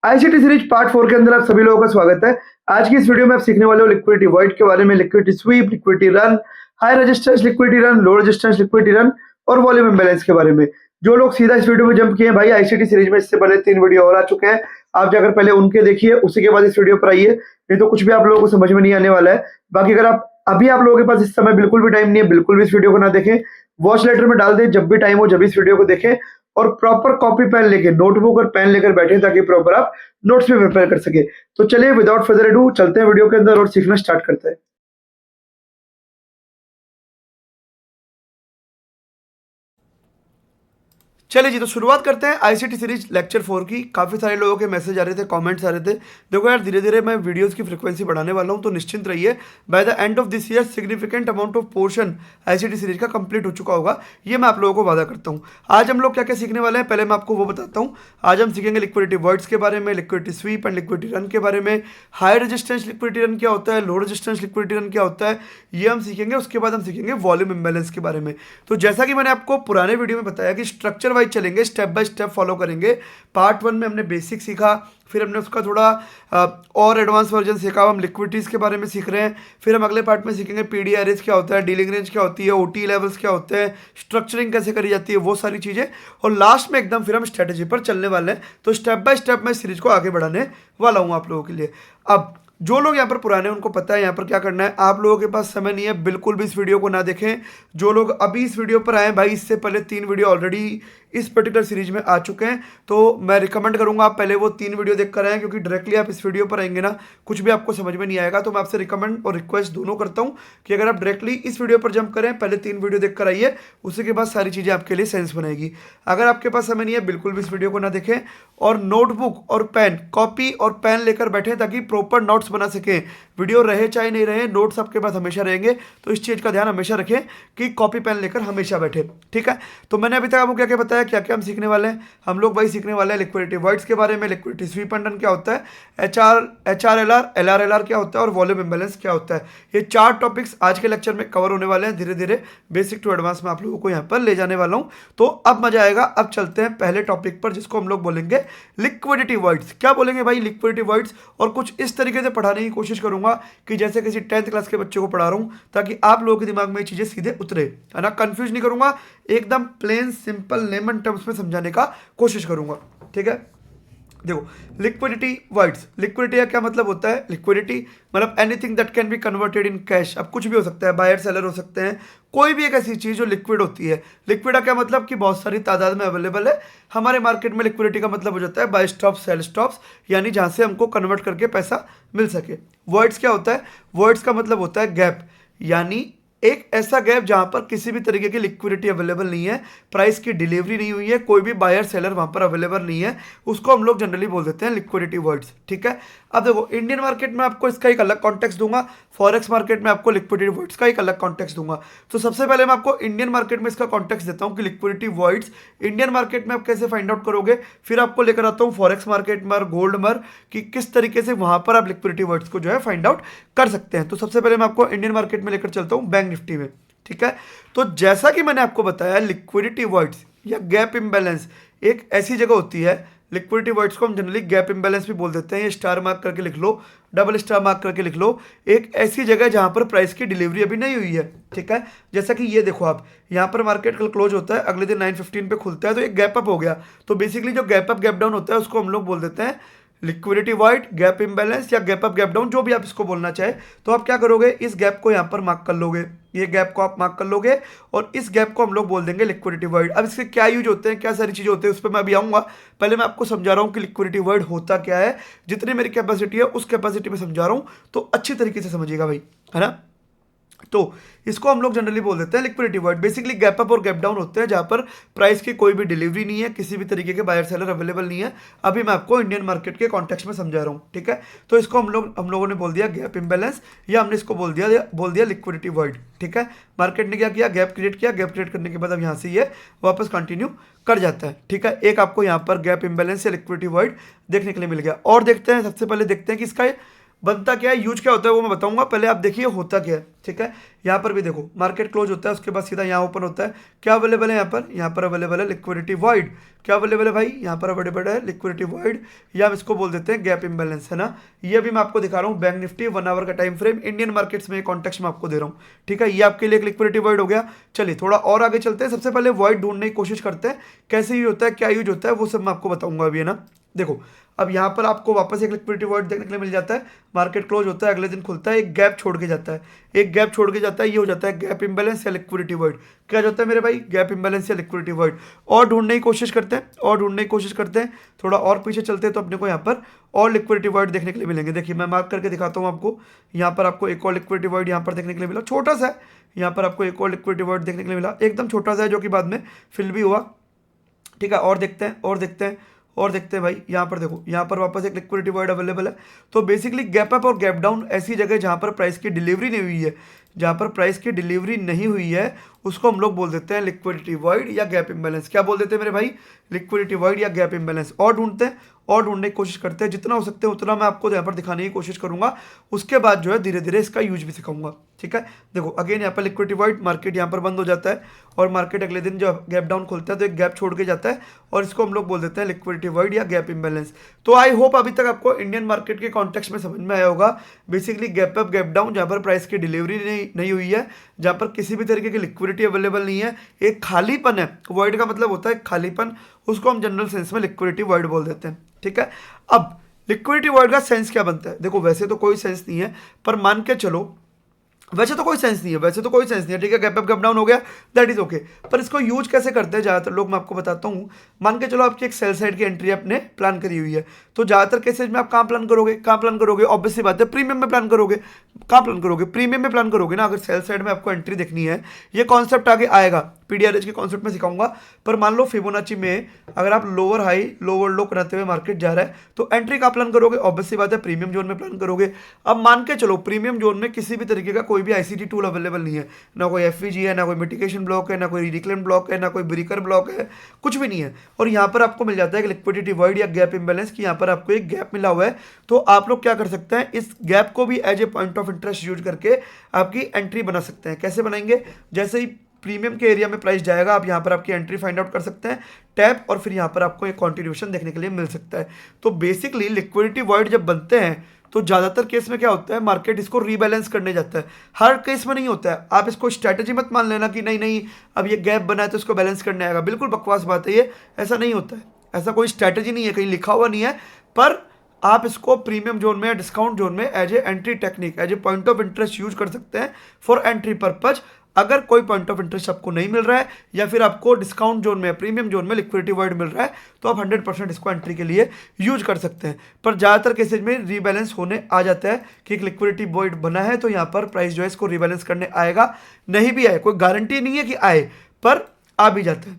ICT series part 4 के अंदर आप सभी लोगों का स्वागत है। आज की इस वीडियो में आप सीखने वाले हो लिक्विडिटी वॉइड के बारे में, liquidity SVEEP, liquidity run, high resistance liquidity run, low resistance liquidity run और वॉल्यूम इम्बैलेंस के बारे में। जो लोग सीधा इस वीडियो में जंप किए हैं भाई, आईसीटी सीरीज में इससे पहले 3 वीडियो और आ चुके हैं, आप जाकर पहले उनके देखिए, उसी के बाद इस वीडियो पर आइए, नहीं तो कुछ भी आप लोगों को समझ में नहीं आने वाला है। बाकी अगर आप लोगों के पास इस समय बिल्कुल भी टाइम नहीं है, बिल्कुल भी इस वीडियो को ना देखें, वॉच लेटर में डाल दें, जब भी टाइम हो जब इस वीडियो को देखें और प्रॉपर कॉपी पेन लेके, नोटबुक और पेन लेकर बैठे ताकि प्रॉपर आप नोट्स भी प्रिपेयर कर सके। तो चलिए विदाउट फर्दर अडू चलते हैं वीडियो के अंदर और सीखना स्टार्ट करते हैं। चलिए जी, तो शुरुआत करते हैं आईसीटी सीरीज लेक्चर 4 की। काफ़ी सारे लोगों के मैसेज आ रहे थे, कमेंट्स आ रहे थे। देखो यार, धीरे धीरे मैं वीडियोस की फ्रीक्वेंसी बढ़ाने वाला हूं, तो निश्चिंत रहिए by the end of this year significant amount of portion ICT series का कंप्लीट हो चुका होगा, ये मैं आप लोगों को वादा करता हूँ। आज हम लोग क्या क्या सीखने वाले हैं, पहले मैं आपको वो बताता हूँ। आज हम सीखेंगे लिक्विडिटी वर्ड्स के बारे में, liquidity SVEEP and liquidity run के बारे में, हाई रेजिस्टेंस लिक्विडिटी रन क्या होता है, लो रेजिस्टेंस लिक्विडिटी रन क्या होता है, ये हम सीखेंगे। उसके बाद हम सीखेंगे वॉल्यूम इम्बैलेंस के बारे में। तो जैसा कि मैंने आपको पुराने वीडियो में बताया कि स्ट्रक्चर वाइज चलेंगे, स्टेप बाय स्टेप फॉलो करेंगे। पार्ट 1 में हमने बेसिक सीखा, फिर हमने उसका थोड़ा और एडवांस वर्जन सीखा। हम लिक्विडिटीज़ के बारे में सीख रहे हैं। फिर हम अगले पार्ट में सीखेंगे पीडी एरेज क्या होता है, डीलिंग रेंज क्या होती है, ओटी लेवल्स क्या होते हैं, स्ट्रक्चरिंग कैसे करी जाती है, वो सारी चीज़ें। और लास्ट में एकदम फिर हम स्ट्रेटेजी पर चलने वाले हैं। तो स्टेप बाय स्टेप मैं सीरीज को आगे बढ़ाने वाला हूँ आप लोगों के लिए। अब जो लोग यहाँ पर पुराने, उनको पता है यहाँ पर क्या करना है। आप लोगों के पास समय नहीं है, बिल्कुल भी इस वीडियो को ना देखें। जो लोग अभी इस वीडियो पर आए भाई, इससे पहले 3 वीडियो ऑलरेडी इस पर्टिकुलर सीरीज में आ चुके हैं, तो मैं रिकमेंड करूंगा आप पहले वो 3 वीडियो देख कर आएँ, क्योंकि डायरेक्टली आप इस वीडियो पर आएंगे ना, कुछ भी आपको समझ में नहीं आएगा। तो मैं आपसे रिकमेंड और रिक्वेस्ट दोनों करता हूँ कि अगर आप डायरेक्टली इस वीडियो पर जंप करें, पहले 3 वीडियो देख कर आइए, उसी के बाद सारी चीज़ें आपके लिए सेंस बनाएगी। अगर आपके पास समय नहीं है, बिल्कुल भी इस वीडियो को ना देखें और नोटबुक और पेन, कॉपी और पेन लेकर बैठे ताकि प्रॉपर नोट्स बना सकें। वीडियो रहे चाहे नहीं रहे, नोट्स आपके पास हमेशा रहेंगे। तो इस चीज़ का ध्यान हमेशा रखें कि कॉपी पेन लेकर हमेशा बैठे, ठीक है। तो मैंने अभी तक आपको क्या क्या बताया, क्या क्या हम सीखने वाले हैं। हम लोग भाई सीखने वाले हैं लिक्विडिटी वर्ड्स के बारे में, लिक्विडिटी स्वीप एंड रन क्या होता है, एचआरएलआर क्या होता है और वॉल्यूम इम्बैलेंस क्या होता है। ये 4 टॉपिक्स आज के लेक्चर में कवर होने वाले हैं। धीरे धीरे बेसिक टू एडवांस में आप लोगों को यहाँ पर ले जाने वाला हूँ। तो अब मजा आएगा। अब चलते हैं पहले टॉपिक पर, जिसको हम लोग बोलेंगे लिक्विडिटी वर्ड्स। क्या बोलेंगे भाई, लिक्विडिटी वर्ड्स। और कुछ इस तरीके से पढ़ाने की कोशिश करूंगा कि जैसे किसी 10th क्लास के बच्चे को पढ़ा रहा हूं, ताकि आप लोगों के दिमाग में ये चीजें सीधे उतरे, है ना। कंफ्यूज नहीं करूंगा, एकदम प्लेन सिंपल लेमन टर्म्स में समझाने का कोशिश करूंगा, ठीक है। देखो, लिक्विडिटी वर्ड्स, लिक्विडिटी का क्या मतलब होता है। लिक्विडिटी मतलब anything that can be converted in cash. अब कुछ भी हो सकता है, बायर सेलर हो सकते हैं, कोई भी एक ऐसी चीज जो लिक्विड होती है। लिक्विड का क्या मतलब कि बहुत सारी तादाद में अवेलेबल है हमारे मार्केट में। लिक्विडिटी का मतलब हो जाता है बाय स्टॉप सेल स्टॉप्स, यानी जहां से हमको कन्वर्ट करके पैसा मिल सके। वर्ड्स क्या होता है, वर्ड्स का मतलब होता है गैप, यानी एक ऐसा गैप जहां पर किसी भी तरीके की लिक्विडिटी अवेलेबल नहीं है, प्राइस की डिलीवरी नहीं हुई है, कोई भी बायर सेलर वहां पर अवेलेबल नहीं है, उसको हम लोग जनरली बोल देते हैं लिक्विडिटी वर्ड्स, ठीक है। अब देखो, इंडियन मार्केट में आपको इसका एक अलग कॉन्टेक्स्ट दूंगा, फॉरेक्स मार्केट में आपको लिक्विडिटी वर्ड्स का एक अलग कॉन्टेक्स्ट दूंगा। तो सबसे पहले मैं आपको इंडियन मार्केट में इसका कॉन्टेक्स्ट देता हूं कि लिक्विडिटी वर्ड्स इंडियन मार्केट में आप कैसे फाइंड आउट करोगे। फिर आपको लेकर आता हूं फॉरेक्स मार्केट में और गोल्ड में कि किस तरीके से वहां पर आप लिक्विडिटी वर्ड्स को जो है फाइंड आउट कर सकते हैं। तो सबसे पहले मैं आपको इंडियन मार्केट में लेकर चलता हूं, बैंक निफ्टी में, ठीक है। तो जैसा कि मैंने आपको बताया, लिक्विडिटी वर्ड्स या गैप इम्बैलेंस एक ऐसी जगह होती है। लिक्विडिटी वर्ड्स को हम जनरली गैप इम्बैलेंस भी बोल देते हैं। ये स्टार मार्क करके लिख लो, डबल स्टार मार्क करके लिख लो। एक ऐसी जगह जहां पर प्राइस की डिलीवरी अभी नहीं हुई है, ठीक है। जैसा कि ये देखो आप, यहां पर मार्केट कल क्लोज होता है, अगले दिन 9:15 पे खुलता है, तो एक गैप अप हो गया। तो बेसिकली जो गैप अप गैप डाउन होता है उसको हम लोग बोल देते हैं लिक्विडिटी वाइड, गैप इम्बैलेंस या गैप अप गैप डाउन, जो भी आप इसको बोलना चाहे। तो आप क्या करोगे, इस गैप को यहाँ पर मार्क कर लोगे, ये गैप को आप मार्क कर लोगे और इस गैप को हम लोग बोल देंगे लिक्विडिटी वाइड। अब इसके क्या यूज होते हैं, क्या सारी चीजें होती है, उस पर मैं अभी आऊंगा। पहले मैं आपको समझा रहा हूँ कि लिक्विडिटी वाइड होता क्या है। जितनी मेरी कैपेसिटी है उस कैपेसिटी में समझा रहा हूँ, तो अच्छी तरीके से समझिएगा भाई, है ना। तो इसको हम लोग जनरली बोल देते हैं liquidity word. Basically gap up और गैप डाउन होते हैं जहां पर प्राइस की कोई भी डिलीवरी नहीं है, किसी भी तरीके के बायर सेलर अवेलेबल नहीं है। अभी मैं आपको इंडियन मार्केट के कॉन्टेक्स्ट में समझा रहा हूं, ठीक है। तो इसको हम लोगों ने बोल दिया गैप इम्बैलेंस, या हमने इसको बोल दिया लिक्विडिटी वर्ड, ठीक है। मार्केट ने क्या किया, गैप क्रिएट किया, गैप क्रिएट करने के बाद अब यहां से ये वापस कंटिन्यू कर जाता है, ठीक है। एक आपको यहाँ पर गैप इम्बैलेंस या लिक्विडिटी वर्ड देखने के लिए मिल गया। और देखते हैं, सबसे पहले देखते हैं कि इसका बनता क्या है, यूज क्या होता है वो मैं बताऊंगा, पहले आप देखिए होता क्या है। ठीक है, यहाँ पर भी देखो मार्केट क्लोज होता है, उसके बाद सीधा यहाँ ओपन होता है। क्या अवेलेबल है यहाँ पर अवेलेबल है लिक्विडिटी वॉइड। क्या अवेलेबल है भाई, यहाँ पर अवेलेबल है लिक्विडिटी वॉइड, या हम इसको बोल देते हैं गैप इम्बैलेंस, है ना। ये भी मैं आपको दिखा रहा हूँ बैंक निफ्टी 1 आवर का टाइम फ्रेम इंडियन मार्केट्स में कॉन्टेक्स्ट में आपको दे रहा हूँ। ठीक है, ये आपके लिए एक लिक्विडिटी वॉइड हो गया। चलिए थोड़ा और आगे चलते हैं, सबसे पहले वॉइड ढूंढने की कोशिश करते हैं, कैसे यूज होता है, क्या यूज होता है, वो सब मैं आपको बताऊंगा अभी, है ना। देखो अब यहाँ पर आपको वापस एक लिक्विडिटी वॉइड देखने के लिए मिल जाता है। मार्केट क्लोज होता है, अगले दिन खुलता है, एक गैप छोड़ के जाता है, एक गैप छोड़ के जाता है, ये हो जाता है गैप इम्बैलेंस या लिक्विडिटी वॉइड। क्या जाता है मेरे भाई, गैप इम्बैलेंस या लिक्विडिटी वॉइड। और ढूंढने की कोशिश करते हैं, और ढूंढने की कोशिश करते हैं, थोड़ा और पीछे चलते हैं तो अपने को यहाँ पर और लिक्विडिटी वॉइड देखने के लिए मिलेंगे। देखिए मैं मार्क करके दिखाता हूँ आपको, यहाँ पर आपको एक और लिक्विडिटी वॉइड यहाँ पर देखने के लिए मिला, छोटा सा है। यहाँ पर आपको एक और लिक्विडिटी वॉइड देखने के लिए मिला, एकदम छोटा सा है, जो कि बाद में फिल भी हुआ। ठीक है, और देखते हैं, और देखते हैं, और देखते हैं भाई। यहाँ पर देखो, यहाँ पर वापस एक लिक्विडिटी वॉइड अवेलेबल है। तो बेसिकली गैप अप और गैप डाउन ऐसी जगह जहाँ पर प्राइस की डिलीवरी नहीं हुई है, जहाँ पर प्राइस की डिलीवरी नहीं हुई है, उसको हम लोग बोल देते हैं लिक्विडिटी वॉइड या गैप इम्बैलेंस। क्या बोल देते हैं मेरे भाई, लिक्विडिटी वॉइड या गैप इम्बैलेंस। और ढूंढते हैं, और ढूंढने की कोशिश करते हैं, जितना हो सकते हैं उतना मैं आपको यहाँ पर दिखाने की कोशिश करूंगा। उसके बाद जो है धीरे धीरे इसका यूज भी सिखाऊंगा। ठीक है, देखो अगेन यहाँ पर लिक्विडिटी वॉइड, मार्केट यहाँ पर बंद हो जाता है, और मार्केट अगले दिन जो गैप डाउन खुलता है तो एक गैप छोड़ के जाता है, और इसको हम लोग बोल देते हैं लिक्विडिटी वॉइड या गैप इम्बैलेंस। तो आई होप अभी तक आपको इंडियन मार्केट के कॉन्टेक्स्ट में समझ में आया होगा। Basically gap up gap down, जहाँ पर प्राइस की डिलीवरी नहीं हुई है, जहाँ पर किसी भी तरीके की लिक्विडिटी अवेलेबल नहीं है, एक खालीपन है। वॉइड का मतलब होता है खालीपन, उसको हम जनरल सेंस में लिक्विडिटी वॉइड बोल देते हैं। ठीक है, अब लिक्विडिटी वॉइड का सेंस क्या बनता है, देखो वैसे तो कोई सेंस नहीं है, पर मान के चलो वैसे तो कोई सेंस नहीं है, वैसे तो कोई सेंस नहीं है। ठीक है, गैप अप गैप डाउन हो गया, दैट इज ओके। पर इसको यूज कैसे करते हैं ज़्यादातर लोग, मैं आपको बताता हूँ। मान के चलो आपकी एक सेल साइड की एंट्री आपने प्लान करी हुई है, तो ज़्यादातर केसेज में आप कहाँ प्लान करोगे, कहाँ प्लान करोगे, ऑब्वियसली बात है प्रीमियम में प्लान करोगे। कहाँ प्लान करोगे, प्रीमियम में प्लान करोगे ना। अगर सेल साइड में आपको एंट्री देखनी है, ये कॉन्सेप्ट आगे आएगा, पीडीआरएच के कॉन्सेप्ट में सिखाऊंगा। पर मान लो फिबोनाची में अगर आप लोअर हाई लोअर लो कराते हुए मार्केट जा रहा है, तो एंट्री कहाँ प्लान करोगे, ऑब्वियसली बात है प्रीमियम जोन में प्लान करोगे। अब मान के चलो प्रीमियम जोन में किसी भी तरीके का कोई भी आईसीटी टूल अवेलेबल नहीं है, ना कोई एफवीजी है, ना कोई मिटिगेशन ब्लॉक है, ना कोई रिक्लेम ब्लॉक है, ना कोई ब्रेकर ब्लॉक है, कुछ भी नहीं है। और यहाँ पर आपको मिल जाता है लिक्विडिटी वॉइड या गैप इम्बैलेंस की, यहाँ पर आपको एक गैप मिला हुआ है। तो आप लोग क्या कर सकते हैं, इस गैप को भी as a point of interest use करके आपकी एंट्री बना सकते हैं। कैसे बनाएंगे, जैसे ही प्रीमियम के एरिया में प्राइस जाएगा, आप यहाँ पर आपकी एंट्री फाइंड आउट कर सकते हैं, टैप, और फिर यहाँ पर आपको एक कॉन्ट्रीब्यूशन देखने के लिए मिल सकता है। तो बेसिकली लिक्विडिटी वॉइड जब बनते हैं तो ज़्यादातर केस में क्या होता है, मार्केट इसको रीबैलेंस करने जाता है। हर केस में नहीं होता है, आप इसको स्ट्रैटेजी मत मान लेना कि नहीं नहीं अब ये गैप बना है तो इसको बैलेंस करने आएगा, बिल्कुल बकवास बात है ये, ऐसा नहीं होता है। ऐसा कोई स्ट्रैटेजी नहीं है, कहीं लिखा हुआ नहीं है। पर आप इसको प्रीमियम जोन में या डिस्काउंट जोन में as a entry technique, as a point of interest use कर सकते हैं फॉर एंट्री पर्पज। अगर कोई पॉइंट ऑफ इंटरेस्ट आपको नहीं मिल रहा है, या फिर आपको डिस्काउंट जोन में प्रीमियम जोन में लिक्विडिटी वॉइड मिल रहा है, तो आप 100% इसको एंट्री के लिए यूज कर सकते हैं। पर ज़्यादातर केसेज में रीबैलेंस होने आ जाता है कि एक लिक्विडिटी वॉइड बना है, तो यहाँ पर प्राइस जो है इसको रीबैलेंस करने आएगा, नहीं भी आए, कोई गारंटी नहीं है कि आए, पर आ भी जाता है।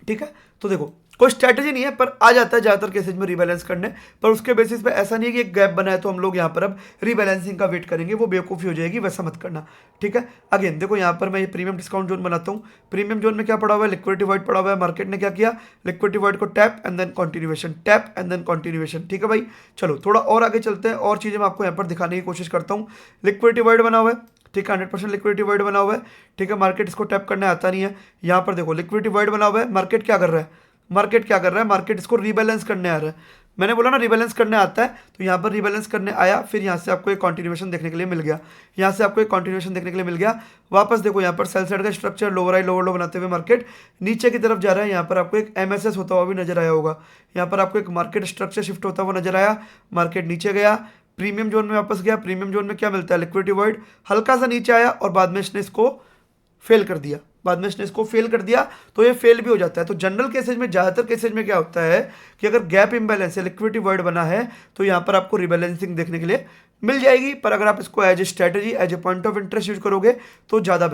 ठीक है, तो देखो कोई स्ट्रैटेजी नहीं है, पर आ जाता है ज़्यादातर केसेज में रीबैलेंस करने। पर उसके बेसिस पे ऐसा नहीं है कि एक गैप बना है तो हम लोग यहाँ पर अब रीबैलेंसिंग का वेट करेंगे, वो बेवकूफ़ी हो जाएगी, वैसा मत करना। ठीक है, अगेन देखो यहाँ पर मैं ये प्रीमियम डिस्काउंट जोन बनाता हूँ। प्रीमियम जोन में क्या पड़ा हुआ है, लिक्विडिटी वॉइड पड़ा हुआ है। मार्केट ने क्या किया, लिक्विडिटी वॉइड को tap and then continuation, tap and then continuation. ठीक है भाई, चलो थोड़ा और आगे चलते हैं, और चीज़ें मैं आपको यहाँ पर दिखाने की कोशिश करता हूँ। लिक्विडिटी वॉइड बना हुआ है, ठीक है, 100% लिक्विडिटी वॉइड बना हुआ है। ठीक है, मार्केट इसको टैप करने आता नहीं है। यहाँ पर देखो लिक्विडिटी वॉइड बना हुआ है, मार्केट क्या कर रहा है, मार्केट क्या कर रहा है, मार्केट इसको रीबैलेंस करने आ रहा है। मैंने बोला ना रीबैलेंस करने आता है, तो यहाँ पर रीबैलेंस करने आया, फिर यहाँ से आपको एक कॉन्टिन्यूएशन देखने के लिए मिल गया, यहाँ से आपको एक कॉन्टिन्यूएशन देखने के लिए मिल गया। वापस देखो यहाँ पर सेल साइड का स्ट्रक्चर, लोअर हाई लोअर लो बनाते हुए मार्केट नीचे की तरफ जा रहा है। यहाँ पर आपको एक एमएसएस होता हुआ भी नजर आया होगा, यहाँ पर आपको एक मार्केट स्ट्रक्चर शिफ्ट होता हुआ नजर आया। मार्केट नीचे गया, प्रीमियम जोन में वापस गया। प्रीमियम जोन में क्या मिलता है, लिक्विडिटी वॉइड, हल्का सा नीचे आया और बाद में इसने इसको फेल कर दिया, तो ये फेल भी हो जाता है। तो जनरल केसेज में, ज़्यादातर केसेज में क्या होता है कि अगर गैप इम्बैलेंस या लिक्विडिटी वॉइड बना है, तो यहाँ पर आपको रिबैलेंसिंग देखने के लिए मिल जाएगी। पर अगर आप इसको as a strategy, as a point of interest use करोगे तो ज़्यादा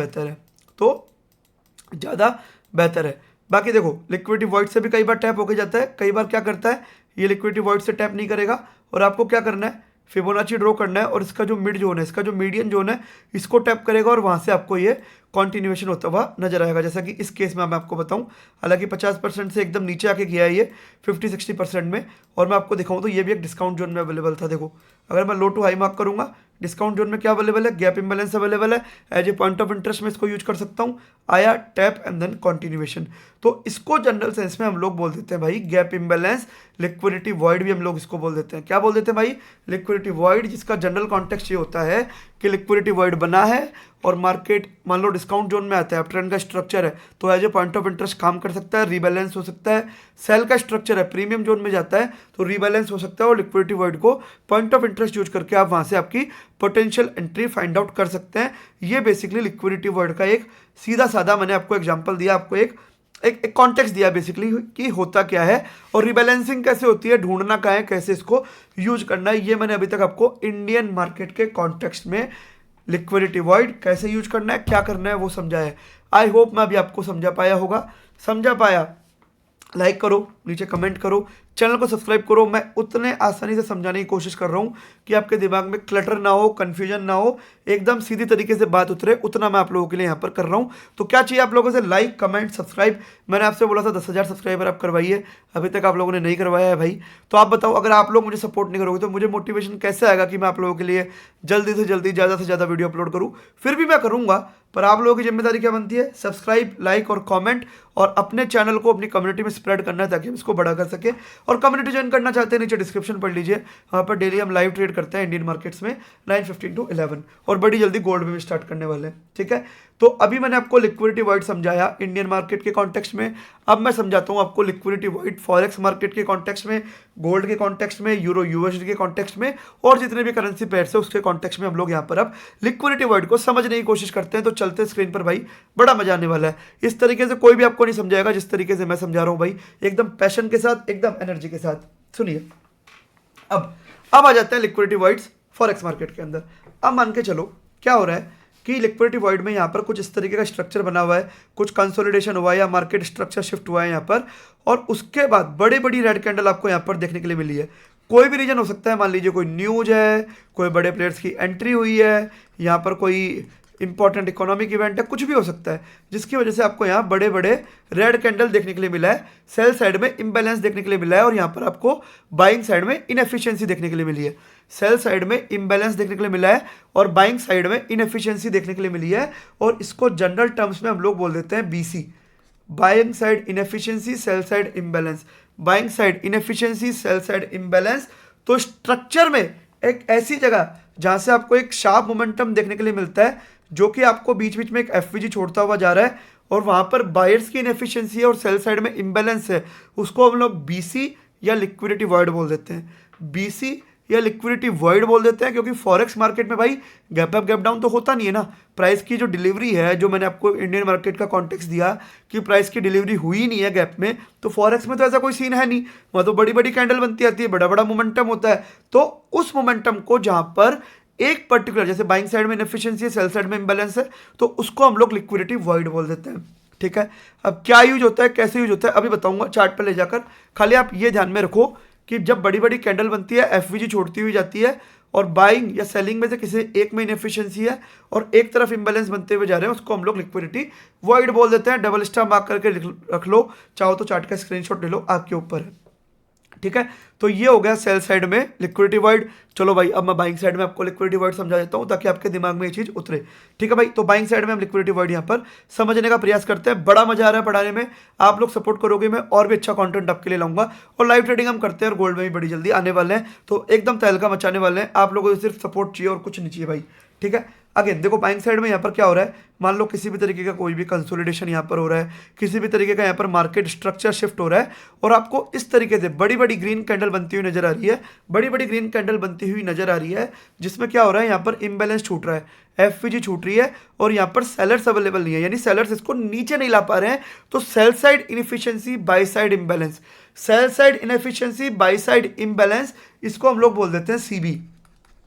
बेहतर है, बाकी देखो लिक्विडिटी वॉइड से भी कई बार टैप होके जाता है, कई बार क्या करता है ये लिक्विडिटी वॉइड से टैप नहीं करेगा, और आपको क्या करना है, फिबोनाची ड्रॉ करना है, और इसका जो मिड जोन है, इसका जो मीडियन जोन है, इसको टैप करेगा, और वहाँ से आपको ये कॉन्टिन्यूएशन होता हुआ नजर आएगा। जैसा कि इस केस में मैं आपको बताऊं, हालांकि 50% से एकदम नीचे आके गया है ये 50-60% में, और मैं आपको दिखाऊं तो ये भी एक डिस्काउंट जोन में अवेलेबल था। देखो अगर मैं लो टू हाई मार्क करूंगा, डिस्काउंट जोन में क्या अवेलेबल है, गैप इम्बैलेंस अवेलेबल है, as a point of interest में इसको यूज कर सकता हूँ, आया टैप एंड देन कॉन्टिन्यूएशन। तो इसको जनरल सेंस में हम लोग बोल देते हैं भाई गैप इम्बैलेंस, लिक्विडिटी वॉइड भी हम लोग इसको बोल देते हैं। क्या बोल देते हैं भाई, लिक्विडिटी वॉइड, जिसका जनरल कॉन्टेक्स्ट ये होता है कि लिक्विडिटी वॉइड बना है और मार्केट मान लो डिस्काउंट जोन में आता है, अपट्रेंड का स्ट्रक्चर है तो as a point of interest काम कर सकता है, रीबैलेंस हो सकता है। सेल का स्ट्रक्चर है, प्रीमियम जोन में जाता है तो रीबैलेंस हो सकता है, और लिक्विडिटी वॉइड को पॉइंट ऑफ इंटरेस्ट यूज करके आप वहां से आपकी पोटेंशियल एंट्री फाइंड आउट कर सकते हैं। ये बेसिकली लिक्विडिटी वॉइड का एक सीधा साधा मैंने आपको एग्जाम्पल दिया, आपको एक कॉन्टेक्स्ट दिया बेसिकली कि होता क्या है और रिबैलेंसिंग कैसे होती है, ढूंढना क्या है, कैसे इसको यूज करना है। ये मैंने अभी तक आपको इंडियन मार्केट के कॉन्टेक्स्ट में लिक्विडिटी वॉइड कैसे यूज करना है, क्या करना है वो समझाया है। आई होप मैं अभी आपको समझा पाया होगा। समझा पाया लाइक करो, नीचे कमेंट करो, चैनल को सब्सक्राइब करो। मैं उतने आसानी से समझाने की कोशिश कर रहा हूँ कि आपके दिमाग में क्लटर ना हो, कन्फ्यूजन ना हो, एकदम सीधी तरीके से बात उतरे, उतना मैं आप लोगों के लिए यहाँ पर कर रहा हूँ। तो क्या चाहिए आप लोगों से, लाइक कमेंट सब्सक्राइब। मैंने आपसे बोला था 10,000 सब्सक्राइबर आप करवाइए, अभी तक आप लोगों ने नहीं करवाया है भाई। तो आप बताओ, अगर आप लोग मुझे सपोर्ट नहीं करोगे तो मुझे मोटिवेशन कैसे आएगा कि मैं आप लोगों के लिए जल्दी से जल्दी ज़्यादा से ज़्यादा वीडियो अपलोड करूँ। फिर भी मैं करूँगा, पर आप लोगों की जिम्मेदारी क्या बनती है, सब्सक्राइब, लाइक और कमेंट, और अपने चैनल को अपनी कम्युनिटी में स्प्रेड करना है ताकि हम इसको बड़ा कर सके। और कम्युनिटी ज्वाइन करना चाहते हैं, नीचे डिस्क्रिप्शन पढ़ लीजिए, वहाँ पर डेली हम लाइव ट्रेड करते हैं इंडियन मार्केट्स में 9:15 to 11, और बड़ी जल्दी गोल्ड में भी स्टार्ट करने वाले हैं। ठीक है, तो अभी मैंने आपको लिक्विडिटी वॉइड समझाया इंडियन मार्केट के कॉन्टेक्स्ट में। अब मैं समझाता हूँ आपको लिक्विडिटी वॉइड फॉरेक्स मार्केट के कॉन्टेक्स्ट में, गोल्ड के कॉन्टेक्स्ट में, यूरो यूएसडी के कॉन्टेक्स्ट में, और जितने भी करेंसी पेयर्स है उसके कॉन्टेक्स्ट में हम लोग यहाँ पर अब लिक्विडिटी वॉइड को समझने की कोशिश करते हैं। तो चलते स्क्रीन पर भाई, बड़ा मजा आने वाला है। इस तरीके से कोई भी आपको नहीं समझाएगा जिस तरीके से मैं समझा रहा हूँ भाई, एकदम पैशन के साथ, एकदम एनर्जी के साथ। सुनिए, अब आ जाते हैं लिक्विडिटी वॉइड्स फॉरेक्स मार्केट के अंदर। अब मान के चलो क्या हो रहा है कि लिक्विडिटी वॉइड में यहाँ पर कुछ इस तरीके का स्ट्रक्चर बना हुआ है, कुछ कंसोलिडेशन हुआ है या मार्केट स्ट्रक्चर शिफ्ट हुआ है यहाँ पर, और उसके बाद बड़ी बड़ी रेड कैंडल आपको यहाँ पर देखने के लिए मिली है। कोई भी रीजन हो सकता है, मान लीजिए कोई न्यूज है, कोई बड़े प्लेयर्स की एंट्री हुई है, यहाँ पर कोई इंपॉर्टेंट इकोनॉमिक इवेंट है, कुछ भी हो सकता है जिसकी वजह से आपको यहाँ बड़े बड़े रेड कैंडल देखने के लिए मिला है, सेल साइड में इम्बैलेंस देखने के लिए मिला है, और यहाँ पर आपको बाइंग साइड में इनएफिशिएंसी देखने के लिए मिली है। सेल साइड में इम्बैलेंस देखने के लिए मिला है और बाइंग साइड में इनएफिशिएंसी देखने के लिए मिली है, और इसको जनरल टर्म्स में हम लोग बोल देते हैं BC, buying side inefficiency, sell side imbalance, buying side inefficiency, sell side imbalance. तो स्ट्रक्चर में एक ऐसी जगह जहां से आपको एक शार्प मोमेंटम देखने के लिए मिलता है, जो कि आपको बीच बीच में एक एफवीजी छोड़ता हुआ जा रहा है, और वहां पर बायर्स की इनएफिशिएंसी है और सेल साइड में इम्बैलेंस है, उसको हम लोग बीसी या लिक्विडिटी वॉइड बोल देते हैं। बीसी या लिक्विडिटी वॉइड बोल देते हैं, क्योंकि फॉरेक्स मार्केट में भाई गैप अप गैप डाउन तो होता नहीं है ना। प्राइस की जो डिलीवरी है, जो मैंने आपको इंडियन मार्केट का कॉन्टेक्स्ट दिया कि प्राइस की डिलीवरी हुई नहीं है गैप में, तो फॉरेक्स में तो ऐसा कोई सीन है नहीं, वहाँ तो बड़ी बड़ी कैंडल बनती आती है, बड़ा बड़ा मोमेंटम होता है। तो उस मोमेंटम को जहाँ पर एक पर्टिकुलर, जैसे बाइंग साइड में इनएफिशिएंसी है, सेल साइड में इम्बैलेंस है, तो उसको हम लोग लिक्विडिटी वॉइड बोल देते हैं। ठीक है, अब क्या यूज होता है, कैसे यूज होता है, अभी बताऊंगा चार्ट पर ले जाकर। खाली आप ये ध्यान में रखो कि जब बड़ी बड़ी कैंडल बनती है, एफवीजी छोड़ती हुई जाती है, और बाइंग या सेलिंग में से किसी एक में इनएफिशिएंसी है और एक तरफ इंबैलेंस बनते हुए जा रहे हैं, उसको हम लोग लिक्विडिटी वॉइड बोल देते हैं। डबल स्टार मार्क करके रख लो, चाहो तो चार्ट का स्क्रीनशॉट ले लो, आपके ऊपर है। ठीक है, तो ये हो गया सेल साइड में लिक्विडिटी वॉइड। चलो भाई, अब मैं बाइंग साइड में आपको लिक्विडिटी वॉइड समझा देता हूं ताकि आपके दिमाग में ये चीज उतरे। ठीक है भाई, तो बाइंग साइड में हम लिक्विडिटी वॉइड यहाँ पर समझने का प्रयास करते हैं। बड़ा मजा आ रहा है पढ़ाने में, आप लोग सपोर्ट करोगे, मैं और भी अच्छा कंटेंट आपके लिए लाऊंगा। और लाइव ट्रेडिंग हम करते हैं और गोल्ड में भी बड़ी जल्दी आने वाले हैं, तो एकदम तहलका मचाने वाले हैं। आप लोगों को सिर्फ सपोर्ट चाहिए और कुछ नहीं चाहिए भाई। ठीक है, अगेन देखो बाइंग साइड में यहाँ पर क्या हो रहा है, मान लो किसी भी तरीके का कोई भी कंसोलिडेशन यहाँ पर हो रहा है, किसी भी तरीके का यहाँ पर मार्केट स्ट्रक्चर शिफ्ट हो रहा है, और आपको इस तरीके से बड़ी बड़ी ग्रीन कैंडल बनती हुई नजर आ रही है, बड़ी बड़ी ग्रीन कैंडल बनती हुई नजर आ रही है, जिसमें क्या हो रहा है, यहाँ पर इम्बैलेंस छूट रहा है, एफवीजी छूट रही है, और यहाँ पर सेलर्स अवेलेबल नहीं है, यानी सेलर्स इसको नीचे नहीं ला पा रहे हैं। तो sell side inefficiency, by side imbalance, sell side inefficiency, by side imbalance, इसको हम लोग बोल देते हैं सीबी।